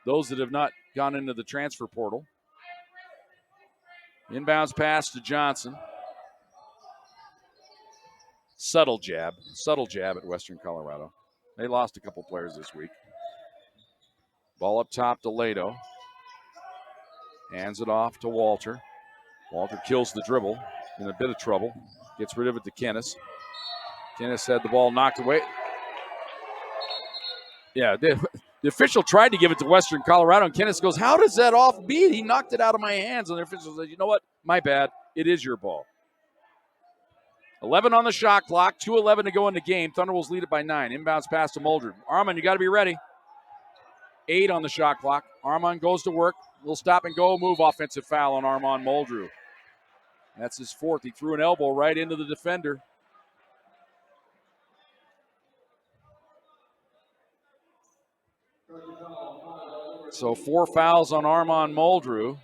Those that have not gone into the transfer portal. Inbounds pass to Johnson. Subtle jab at Western Colorado. They lost a couple players this week. Ball up top to Lado. Hands it off to Walter. Walter kills the dribble. In a bit of trouble. Gets rid of it to Kinnischtzke. Kinnischtzke had the ball knocked away. Yeah, the official tried to give it to Western Colorado, and Kinnischtzke goes, how does that off beat? He knocked it out of my hands. And the official says, you know what? My bad. It is your ball. 11 on the shot clock. 2:11 to go in the game. Thunderbolts lead it by 9. Inbounds pass to Muldrew. Armand, you got to be ready. 8 on the shot clock. Armand goes to work. Little stop and go move. Offensive foul on Armand Muldrew. That's his 4th. He threw an elbow right into the defender. So 4 fouls on Armand Muldrew.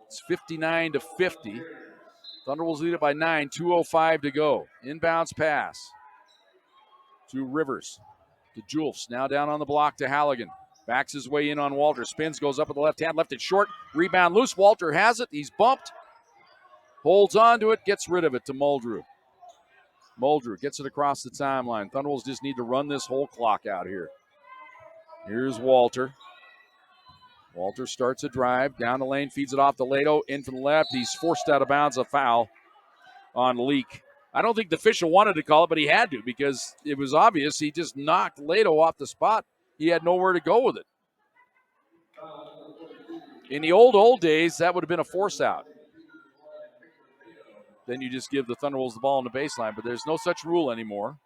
It's 59-50. Thunderbolts lead it by 9. 2:05 to go. Inbounds pass to Rivers. To Jules. Now down on the block to Halligan. Backs his way in on Walter. Spins, goes up with the left hand. Left it short. Rebound loose. Walter has it. He's bumped. Holds on to it. Gets rid of it to Muldrew. Muldrew gets it across the timeline. Thunderbolts just need to run this whole clock out here. Here's Walter. Walter starts a drive. Down the lane. Feeds it off to Lado. In from the left. He's forced out of bounds. A foul on Leak. I don't think the official wanted to call it, but he had to because it was obvious he just knocked Lado off the spot. He had nowhere to go with it. In the old days, that would have been a force out. Then you just give the Thunderbolts the ball on the baseline, but there's no such rule anymore.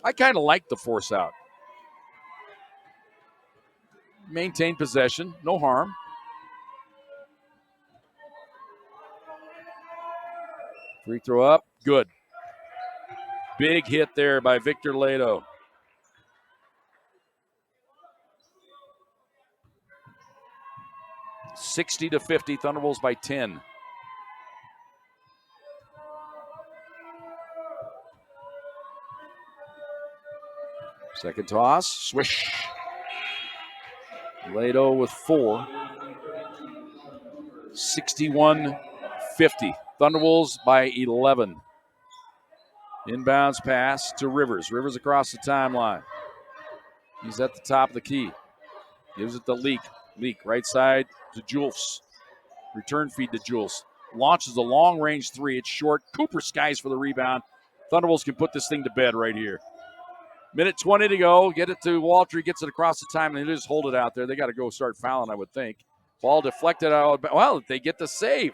I kind of like the force out. Maintain possession, no harm. Free throw up, good. Big hit there by Victor Lado. $60-50, Thunderbolts by 10. Second toss, swish. Lado with 4. 61-50. Thunderbolts by 11. Inbounds pass to Rivers. Rivers across the timeline. He's at the top of the key. Gives it to Leak. Leak right side to Jules. Return feed to Jules. Launches a long-range 3. It's short. Cooper skies for the rebound. Thunderbolts can put this thing to bed right here. Minute 20 to go. Get it to Walter. He gets it across the time, and they just hold it out there. They got to go start fouling, I would think. Ball deflected out. Well, they get the save.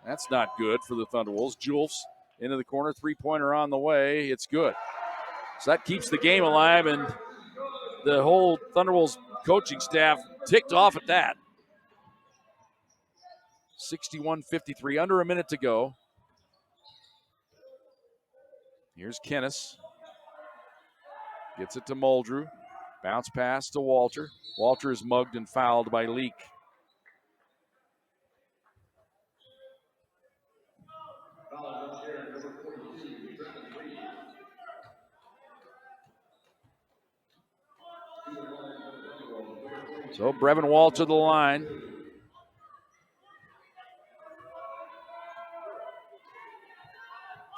That's not good for the Thunderbolts. Jules into the corner. 3-pointer on the way. It's good. So that keeps the game alive, and the whole Thunderbolts coaching staff ticked off at that. 61-53. Under a minute to go. Here's Kinnischtzke. Gets it to Muldrew. Bounce pass to Walter. Walter is mugged and fouled by Leak. So Brevin Walter to the line.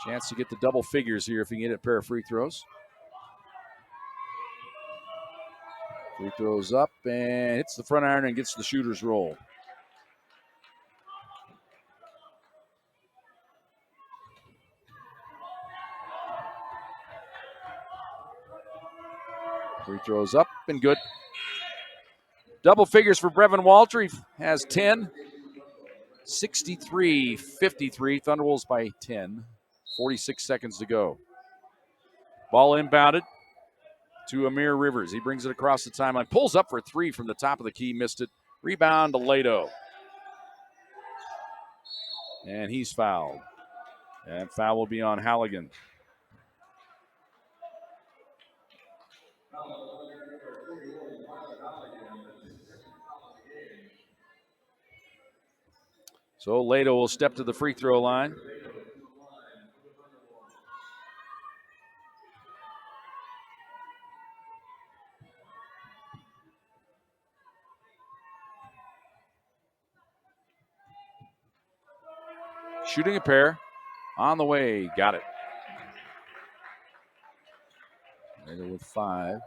Chance to get the double figures here if he can get a pair of free throws. Free throws up and hits the front iron and gets the shooter's roll. Free throws up and good. Double figures for Brevin Walter. He has 10. 63-53. Thunderwolves by 10. 46 seconds to go. Ball inbounded to Amir Rivers. He brings it across the timeline. Pulls up for 3 from the top of the key. Missed it. Rebound to Lado. And he's fouled. And foul will be on Halligan. So Lado will step to the free throw line. Shooting a pair. On the way. Got it. Lado with 5.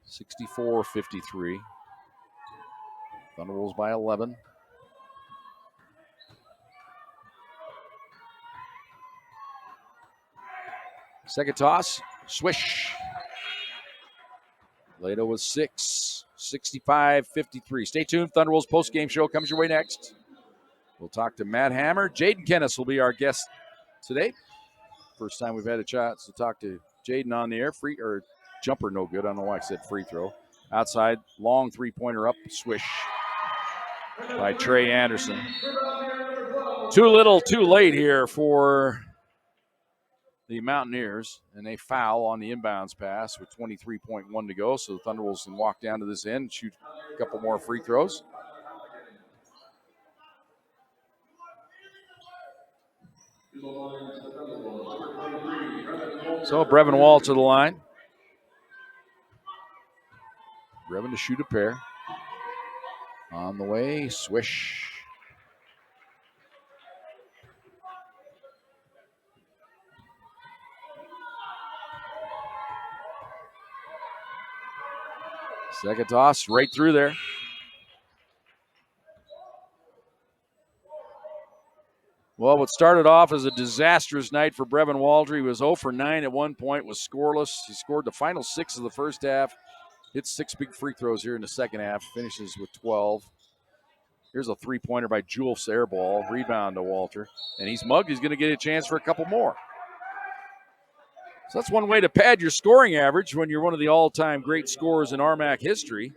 64-53. Thunderwolves by 11. Second toss. Swish. Lado with 6. 65-53. Stay tuned. Thunderwolves post-game show comes your way next. We'll talk to Matt Hammer. Jaden Kinnischtzke will be our guest today. First time we've had a chance to talk to Jaden on the air. Free or jumper, no good. I don't know why I said free throw. Outside, long three-pointer up, swish by Trey Anderson. Too little, too late here for the Mountaineers, and they foul on the inbounds pass with 23.1 to go. So the Thunderwolves can walk down to this end, shoot a couple more free throws. So Brevin Wall to the line. Brevin to shoot a pair. On the way, swish. Second toss, right through there. Well, what started off as a disastrous night for Brevin Walter. He was 0 for 9 at one point, was scoreless. He scored the final 6 of the first half. Hit 6 big free throws here in the second half. Finishes with 12. Here's a three-pointer by Jules airball. Rebound to Walter. And he's mugged. He's going to get a chance for a couple more. So that's one way to pad your scoring average when you're one of the all-time great scorers in RMAC history.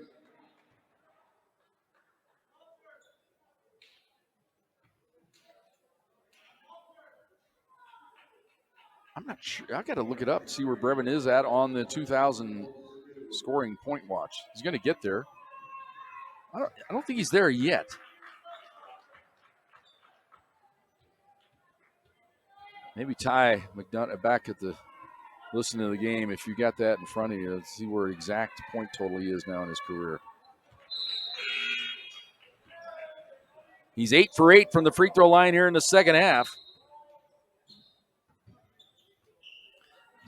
I'm not sure. I got to look it up, see where Brevin is at on the 2000 scoring point watch. He's going to get there. I don't think he's there yet. Maybe Ty McDonough back at the listen to the game. If you got that in front of you, let's see where exact point total he is now in his career. He's 8 for 8 from the free throw line here in the second half.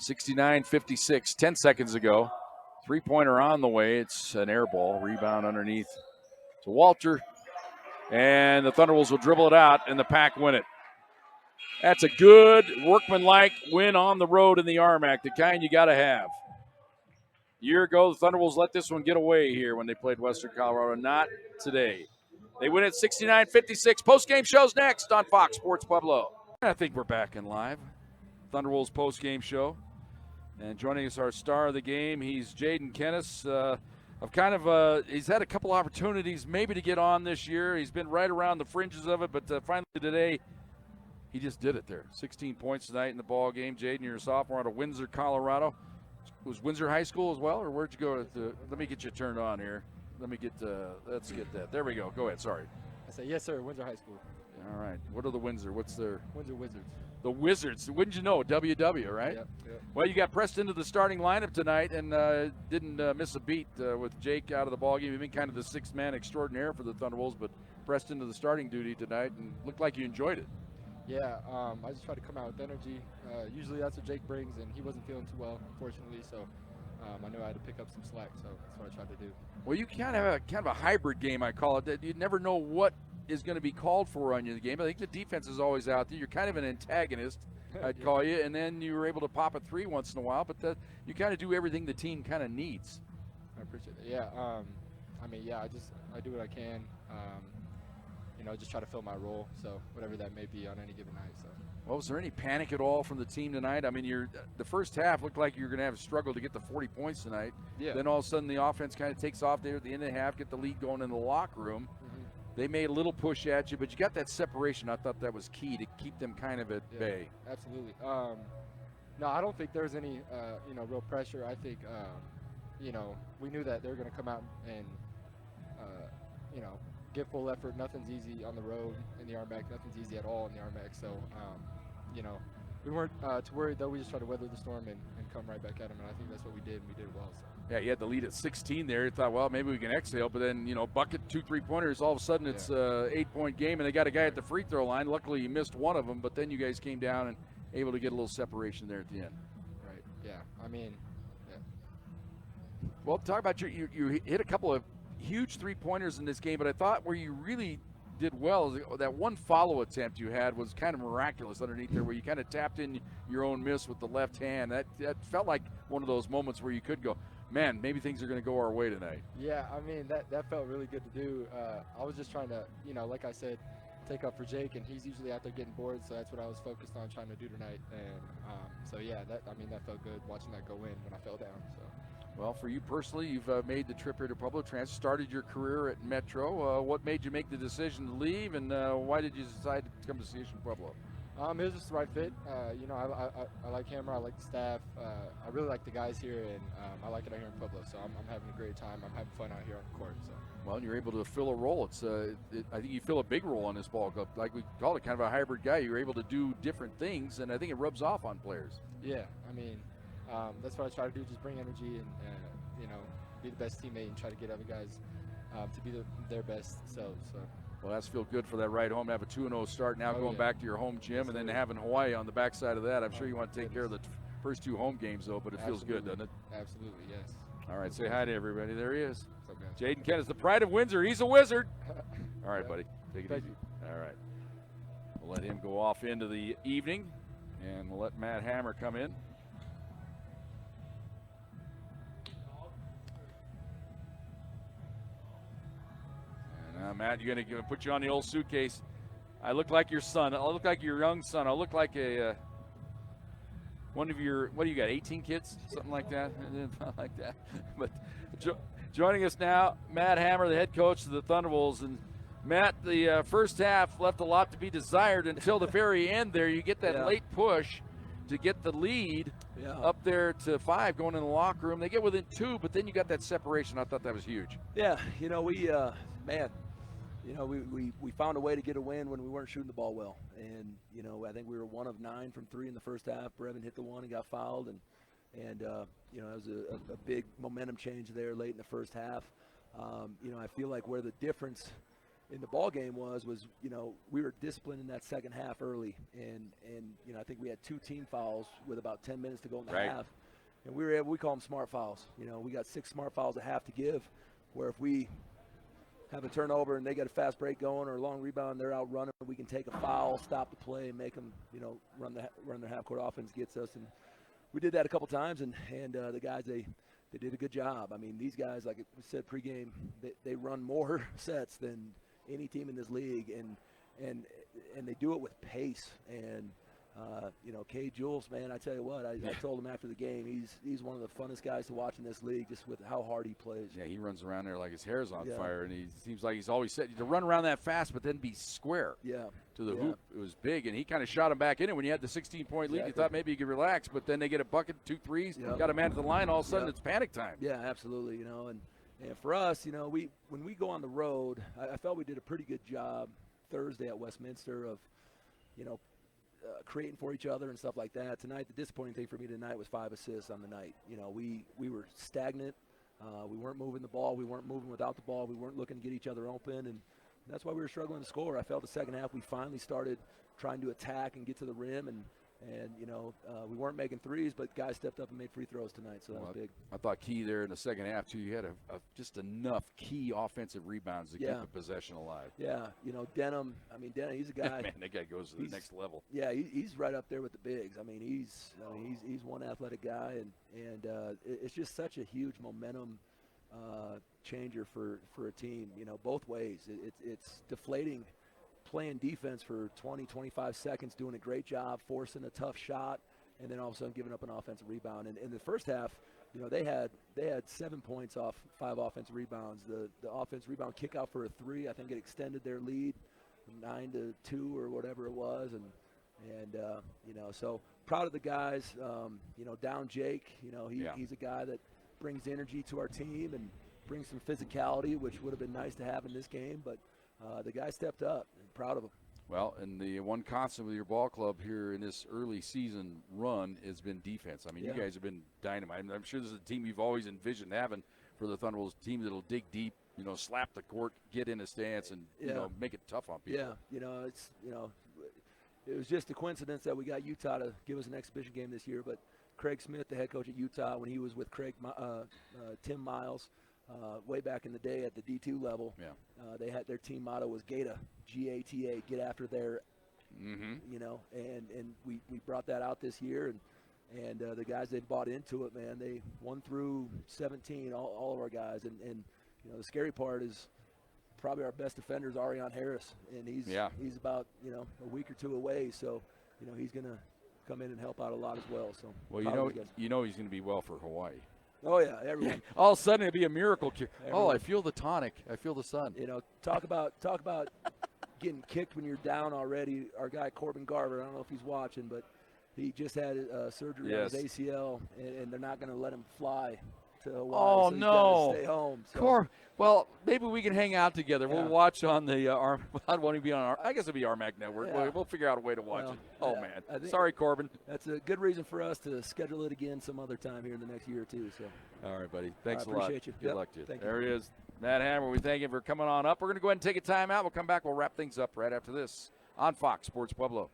69-56, 10 seconds ago. Three-pointer on the way. It's an air ball. Rebound underneath to Walter. And the Thunderwolves will dribble it out, and the Pack win it. That's a good, workmanlike win on the road in the RMAC, the kind you got to have. A year ago, the Thunderwolves let this one get away here when they played Western Colorado. Not today. They win it 69-56. Post-game show's next on Fox Sports Pueblo. I think we're back in live. Thunderwolves post-game show. And joining us, our star of the game, he's Jaden Kinnischtzke. He's had a couple opportunities maybe to get on this year. He's been right around the fringes of it, but finally today, he just did it there. 16 points tonight in the ball game. Jaden, you're a sophomore out of Windsor, Colorado. Was Windsor High School as well, or where'd you go? Let me get you turned on here. Let's get that. There we go. Go ahead. Sorry. I said, yes, sir, Windsor High School. All right. What are the Windsor? What's their? Windsor Wizards. The Wizards. Wouldn't you know? WW, right? Yep. Well, you got pressed into the starting lineup tonight and didn't miss a beat with Jake out of the ballgame. You've been kind of the sixth man extraordinaire for the Thunderwolves, but pressed into the starting duty tonight and looked like you enjoyed it. Yeah, I just try to come out with energy. Usually that's what Jake brings, and he wasn't feeling too well, unfortunately, so I knew I had to pick up some slack, so that's what I tried to do. Well, you kind of have a hybrid game, I call it. That you never know what is going to be called for on you in the game. I think the defense is always out there. You're kind of an antagonist, I'd call you, and then you were able to pop a three once in a while. But you kind of do everything the team kind of needs. I appreciate it. Yeah. I mean, yeah. I do what I can. Just try to fill my role. So whatever that may be on any given night. So. Well, was there any panic at all from the team tonight? I mean, the first half looked like you were going to have a struggle to get the 40 points tonight. Yeah. Then all of a sudden the offense kind of takes off there at the end of the half, get the lead going in the locker room. Mm-hmm. They made a little push at you, but you got that separation. I thought that was key to keep them kind of at bay. Absolutely. No, I don't think there's any, real pressure. I think, we knew that they were going to come out and, give full effort. Nothing's easy on the road in the RMAC. Nothing's easy at all in the RMAC. So, we weren't too worried, though. We just tried to weather the storm and come right back at them, and I think that's what we did, and we did it well. So. Yeah, you had the lead at 16 there. You thought, well, maybe we can exhale, but then, bucket 2 3-pointers, all of a sudden it's a 8-point game, and they got a guy at the free throw line. Luckily, you missed one of them, but then you guys came down and able to get a little separation there at the end. Right, yeah. I mean, Well, talk about you hit a couple of huge 3-pointers in this game, but I thought where you really did well is that one follow attempt you had was kind of miraculous underneath there, where you kind of tapped in your own miss with the left hand. That felt like one of those moments where you could go, man, maybe things are going to go our way tonight. Yeah, I mean, that felt really good to do. I was just trying to, like I said, take up for Jake, and he's usually out there getting bored, so that's what I was focused on trying to do tonight. And that felt good watching that go in when I fell down. So. Well, for you personally, you've made the trip here to Pueblo, started your career at Metro. What made you make the decision to leave, and why did you decide to come to CSU-Pueblo? It was just the right fit. I like Hammer. I like the staff. I really like the guys here, and I like it out here in Pueblo. So I'm having a great time. I'm having fun out here on the court. So. Well, you're able to fill a role. I think you fill a big role on this ball club. Like we call it, kind of a hybrid guy. You're able to do different things, and I think it rubs off on players. Yeah, I mean, that's what I try to do. Just bring energy and be the best teammate and try to get other guys to be their best selves. So. Well, that's feel good for that ride home to have a 2-0 start now, going back to your home gym, and then having Hawaii on the backside of that. I'm sure you want to take care of the first 2 home games, though, but it feels good, doesn't it? Absolutely, yes. All right, say hi to everybody. There he is. What's up, Jaden Kent is the pride of Windsor. He's a wizard. All right, buddy. Take it easy. All right. We'll let him go off into the evening, and we'll let Matt Hammer come in. Matt, you're going to put you on the old suitcase. I look like your son. I look like your young son. I look like one of your, what do you got, 18 kids? Something like that? Not like that. But joining us now, Matt Hammer, the head coach of the Thunderwolves. And Matt, the first half left a lot to be desired until the very end there. You get that late push to get the lead up there to 5 going in the locker room. They get within 2, but then you got that separation. I thought that was huge. Yeah, we found a way to get a win when we weren't shooting the ball well. And, I think we were 1 of 9 from 3 in the first half. Brevin hit the one and got fouled. And it was a big momentum change there late in the first half. I feel like where the difference in the ball game was we were disciplined in that second half early. And I think we had 2 team fouls with about 10 minutes to go in the half. And we call them smart fouls. We got 6 smart fouls at half to give, where if we have a turnover and they got a fast break going or a long rebound, they're out running, we can take a foul, stop the play, and make them, run their half-court offense gets us. And we did that a couple times, and the guys, they did a good job. I mean, these guys, like we said pregame, they run more sets than any team in this league, and they do it with pace. And Kay Jules, man, I tell you what, I told him after the game, he's one of the funnest guys to watch in this league, just with how hard he plays. Yeah, he runs around there like his hair's on fire, and he seems like he's always said to run around that fast, but then be square to the hoop. It was big, and he kind of shot him back in it when you had the 16-point lead. You thought maybe you could relax, but then they get a bucket, 2 threes, got a man to the line, all of a sudden it's panic time. Yeah, absolutely, and for us, when we go on the road, I felt we did a pretty good job Thursday at Westminster of, creating for each other and stuff like that. Tonight, the disappointing thing for me tonight was 5 assists on the night. We were stagnant. We weren't moving the ball. We weren't moving without the ball. We weren't looking to get each other open, and that's why we were struggling to score. I felt the second half we finally started trying to attack and get to the rim, and And, we weren't making threes, but guys stepped up and made free throws tonight, so that was big. I thought key there in the second half, too. You had just enough key offensive rebounds to keep the possession alive. Yeah, Denham, he's a guy. Man, that guy goes to the next level. Yeah, he's right up there with the bigs. He's one athletic guy, and it's just such a huge momentum changer for a team, both ways. It's deflating playing defense for 20, 25 seconds, doing a great job, forcing a tough shot, and then all of a sudden giving up an offensive rebound. And in the first half, they had 7 points off 5 offensive rebounds. The offensive rebound kick out for a 3, I think it extended their lead 9-2 or whatever it was. And so proud of the guys. Down Jake, he's a guy that brings energy to our team and brings some physicality, which would have been nice to have in this game, but the guy stepped up. And proud of him. Well, and the one constant with your ball club here in this early season run has been defense. You guys have been dynamite. I'm sure this is a team you've always envisioned having for the Thunderbolts, a team that'll dig deep, slap the court, get in a stance, and make it tough on people. Yeah, it was just a coincidence that we got Utah to give us an exhibition game this year, but Craig Smith, the head coach at Utah, when he was with Tim Miles, way back in the day at the D2 level, they had their team motto was GATA, G-A-T-A, get after their, and we brought that out this year, and the guys, they bought into it, man. They 1 through 17, all of our guys, and the scary part is probably our best defender is Ariane Harris, and he's about a week or 2 away, so he's gonna come in and help out a lot as well. So well, he's gonna be well for Hawaii. Oh, yeah, everyone. All of a sudden, it'd be a miracle cure. Oh, I feel the tonic. I feel the sun. Talk about getting kicked when you're down already. Our guy, Corbin Garver, I don't know if he's watching, but he just had surgery on his ACL, and they're not going to let him fly to Hawaii. Oh, so he's no. gotta stay home. So. Well, maybe we can hang out together. Yeah. We'll watch on the I want to be on I guess it'll be RMAC Network. Yeah. We'll figure out a way to watch it. Oh, man. Sorry, Corbin. That's a good reason for us to schedule it again some other time here in the next year or two. So. All right, buddy. Thanks a lot. Appreciate you. Good luck to you. Thank there you. he is, Matt Hammer. We thank him for coming on up. We're going to go ahead and take a timeout. We'll come back. We'll wrap things up right after this on Fox Sports Pueblo.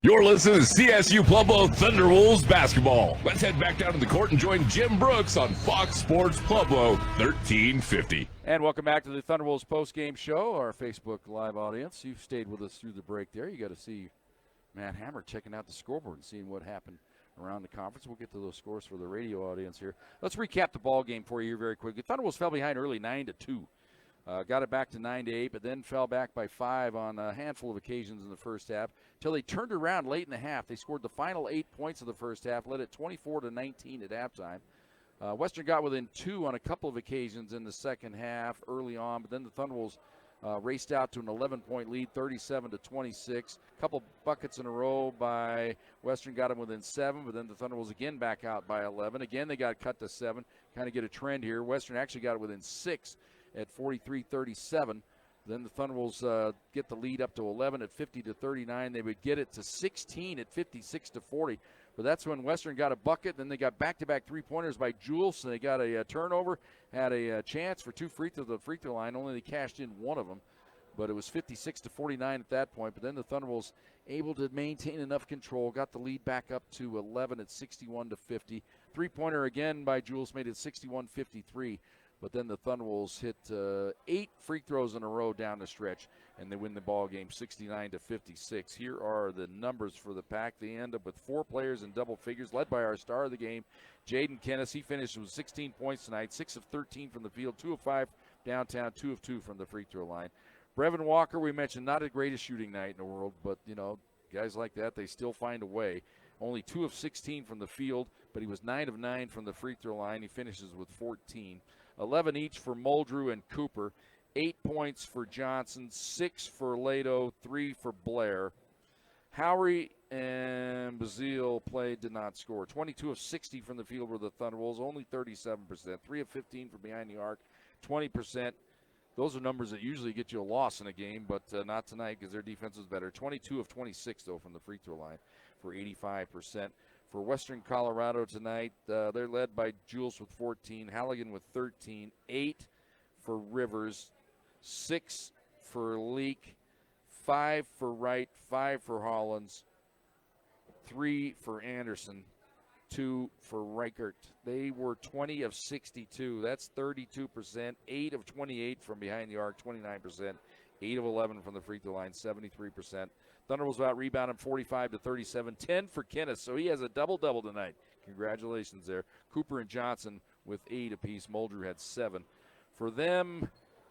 You're listening to CSU-Pueblo Thunderwolves basketball. Let's head back down to the court and join Jim Brooks on Fox Sports Pueblo 1350. And welcome back to the Thunderwolves postgame show, our Facebook Live audience. You've stayed with us through the break there. You got to see Matt Hammer checking out the scoreboard and seeing what happened around the conference. We'll get to those scores for the radio audience here. Let's recap the ball game for you here very quickly. Thunderwolves fell behind early 9-2. Got it back to 9-8, but then fell back by 5 on a handful of occasions in the first half until they turned around late in the half. They scored the final 8 points of the first half, led it 24-19 at halftime. Western got within 2 on a couple of occasions in the second half early on, but then the Thunderwolves raced out to an 11-point lead, 37-26. A couple buckets in a row by Western got them within 7, but then the Thunderwolves again back out by 11. Again, they got cut to 7. Kind of get a trend here. Western actually got it within 6 at 43-37. Then the Thunderwolves get the lead up to 11 at 50-39. They would get it to 16 at 56-40. But that's when Western got a bucket. Then they got back-to-back three-pointers by Jules. So they got a turnover, had a chance for 2 free throws at the free throw line. Only they cashed in one of them. But it was 56-49 at that point. But then the Thunderwolves able to maintain enough control, got the lead back up to 11 at 61-50. Three-pointer again by Jules made it 61-53. But then the Thunderwolves hit 8 free throws in a row down the stretch, and they win the ball game 69-56. Here are the numbers for the Pack. They end up with 4 players in double figures, led by our star of the game, Jaden Kinnischtzke. He finished with 16 points tonight, 6 of 13 from the field, 2 of 5 downtown, 2 of 2 from the free throw line. Brevin Walker, we mentioned, not the greatest shooting night in the world, but, guys like that, they still find a way. Only 2 of 16 from the field, but he was 9 of 9 from the free throw line. He finishes with 14. 11 each for Muldrew and Cooper, 8 points for Johnson, 6 for Lato, 3 for Blair. Howery and Bazile did not score. 22 of 60 from the field were the Thunderwolves, only 37%. 3 of 15 from behind the arc, 20%. Those are numbers that usually get you a loss in a game, but not tonight because their defense was better. 22 of 26, though, from the free throw line for 85%. For Western Colorado tonight, they're led by Jules with 14, Halligan with 13, 8 for Rivers, 6 for Leak, 5 for Wright, 5 for Hollins, 3 for Anderson, 2 for Reichert. They were 20 of 62. That's 32%. 8 of 28 from behind the arc, 29%. 8 of 11 from the free throw line, 73%. Thunderbolts out rebounded 45 to 37. 10 for Kinnischtzke, so he has a double-double tonight. Congratulations there. Cooper and Johnson with 8 apiece. Muldrew had 7. For them,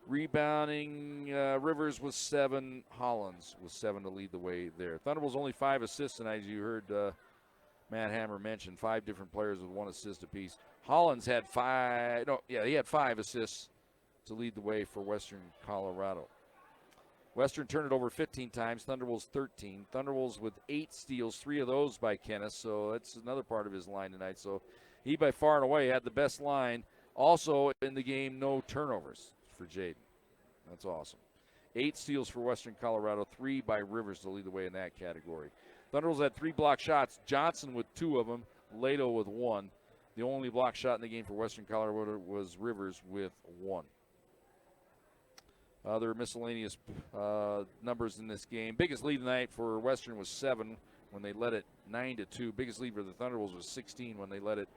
rebounding, Rivers was 7. Hollins was 7 to lead the way there. Thunderbolts only 5 assists tonight, as you heard Matt Hammer mention. 5 different players with 1 assist apiece. Hollins had 5. He had 5 assists to lead the way for Western Colorado. Western turned it over 15 times. Thunderbolts 13. Thunderbolts with 8 steals, 3 of those by Kinnischtzke. So that's another part of his line tonight. So he by far and away had the best line. Also in the game, no turnovers for Jaden. That's awesome. 8 steals for Western Colorado, 3 by Rivers to lead the way in that category. Thunderbolts had 3 block shots. Johnson with 2 of them. Lato with 1. The only block shot in the game for Western Colorado was Rivers with 1. Other miscellaneous numbers in this game. Biggest lead tonight for Western was 7 when they led it 9-2. Biggest lead for the Thunderbolts was 16 when they led it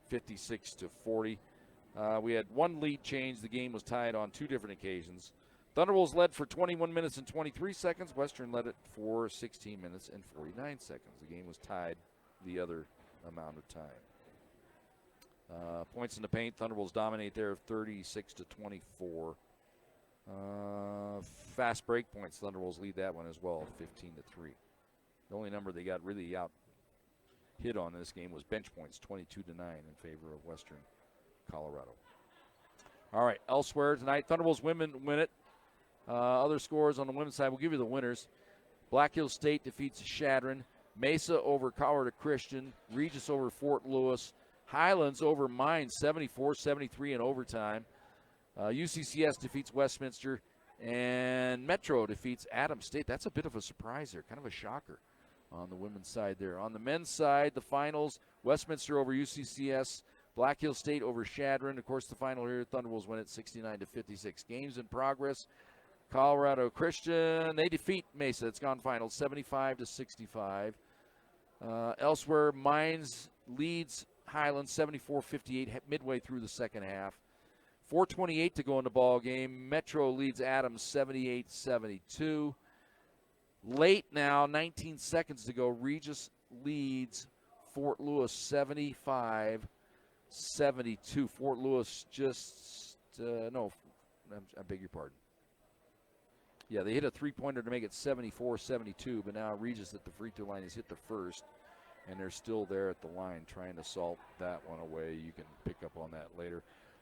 56-40. We had 1 lead change. The game was tied on 2 different occasions. Thunderbolts led for 21 minutes and 23 seconds. Western led it for 16 minutes and 49 seconds. The game was tied the other amount of time. Points in the paint. Thunderbolts dominate there 36-24. Fast break points. Thunderbolts lead that one as well, 15-3. The only number they got really out hit on in this game was bench points, 22-9 in favor of Western Colorado. All right, elsewhere tonight, Thunderbolts women win it. Other scores on the women's side, we'll give you the winners. Black Hills State defeats Chadron. Mesa over Colorado Christian. Regis over Fort Lewis. Highlands over Mines, 74-73 in overtime. UCCS defeats Westminster, and Metro defeats Adams State. That's a bit of a surprise there, kind of a shocker on the women's side there. On the men's side, the finals, Westminster over UCCS, Black Hills State over Chadron. Of course, the final here, Thunderbolts win it 69-56. Games in progress. Colorado Christian, they defeat Mesa. It's gone final, 75-65. Elsewhere, Mines leads Highlands 74-58 midway through the second half. 4:28 to go in the ball game. Metro leads Adams 78-72. Late now, 19 seconds to go. Regis leads Fort Lewis 75-72. Fort Lewis I beg your pardon. Yeah, they hit a three-pointer to make it 74-72, but now Regis at the free throw line has hit the first, and they're still there at the line trying to salt that one away. You can pick up on that later.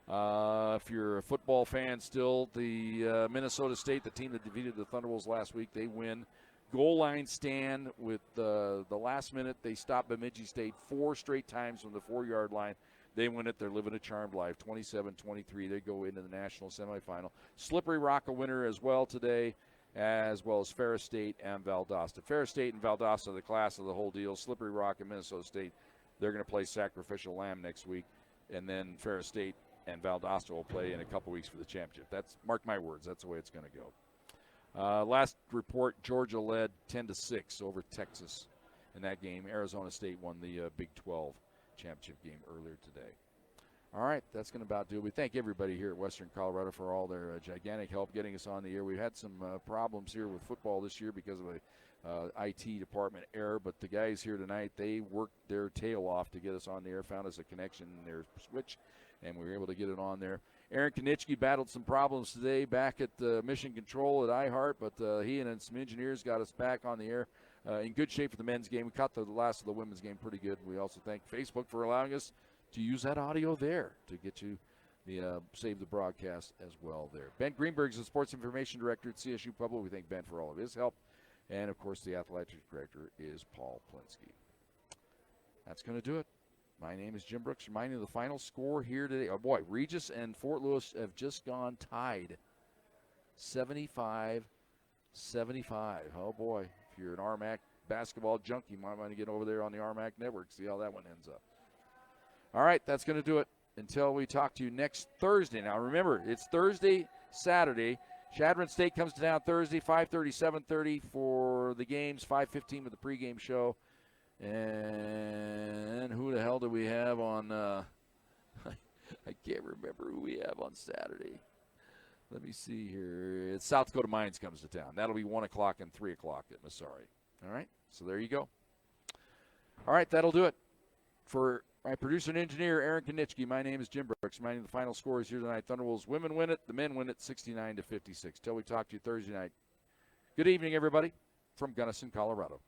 If you're a football fan still, the Minnesota State, the team that defeated the Thunderbolts last week, they win. Goal line stand with the last minute. They stopped Bemidji State 4 straight times from the 4-yard line. They win it. They're living a charmed life. 27-23. They go into the national semifinal. Slippery Rock a winner as well today, as well as Ferris State and Valdosta. Ferris State and Valdosta, the class of the whole deal. Slippery Rock and Minnesota State, they're going to play Sacrificial Lamb next week. And then Ferris State and Valdosta will play in a couple weeks for the championship. Mark my words, that's the way it's going to go. Last report, Georgia led 10-6 over Texas in that game. Arizona State won the Big 12 championship game earlier today. All right, that's going to about do it. We thank everybody here at Western Colorado for all their gigantic help getting us on the air. We've had some problems here with football this year because of a IT department error, but the guys here tonight, they worked their tail off to get us on the air, found us a connection in their switch, and we were able to get it on there. Aaron Kinnischtzke battled some problems today back at Mission Control at iHeart, but he and some engineers got us back on the air in good shape for the men's game. We caught the last of the women's game pretty good. We also thank Facebook for allowing us to use that audio there to get you the save the broadcast as well there. Ben Greenberg is the Sports Information Director at CSU-Pueblo. We thank Ben for all of his help. And, of course, the Athletic Director is Paul Plinsky. That's going to do it. My name is Jim Brooks, reminding you of the final score here today. Oh, boy, Regis and Fort Lewis have just gone tied. 75-75. Oh, boy. If you're an RMAC basketball junkie, you might want to get over there on the RMAC network, see how that one ends up. All right, that's going to do it until we talk to you next Thursday. Now, remember, it's Thursday, Saturday. Chadron State comes to town Thursday, 5:30, 7:30 for the games, 5:15 with the pregame show. And who the hell do we have on? I can't remember who we have on Saturday. Let me see here. It's South Dakota Mines comes to town. That'll be 1 o'clock and 3 o'clock at Massari. All right, so there you go. All right, that'll do it. For my producer and engineer, Aaron Kinnischtzke, my name is Jim Brooks. Reminding the final scores here tonight. Thunderwolves women win it. The men win it 69-56. Till we talk to you Thursday night. Good evening, everybody, from Gunnison, Colorado.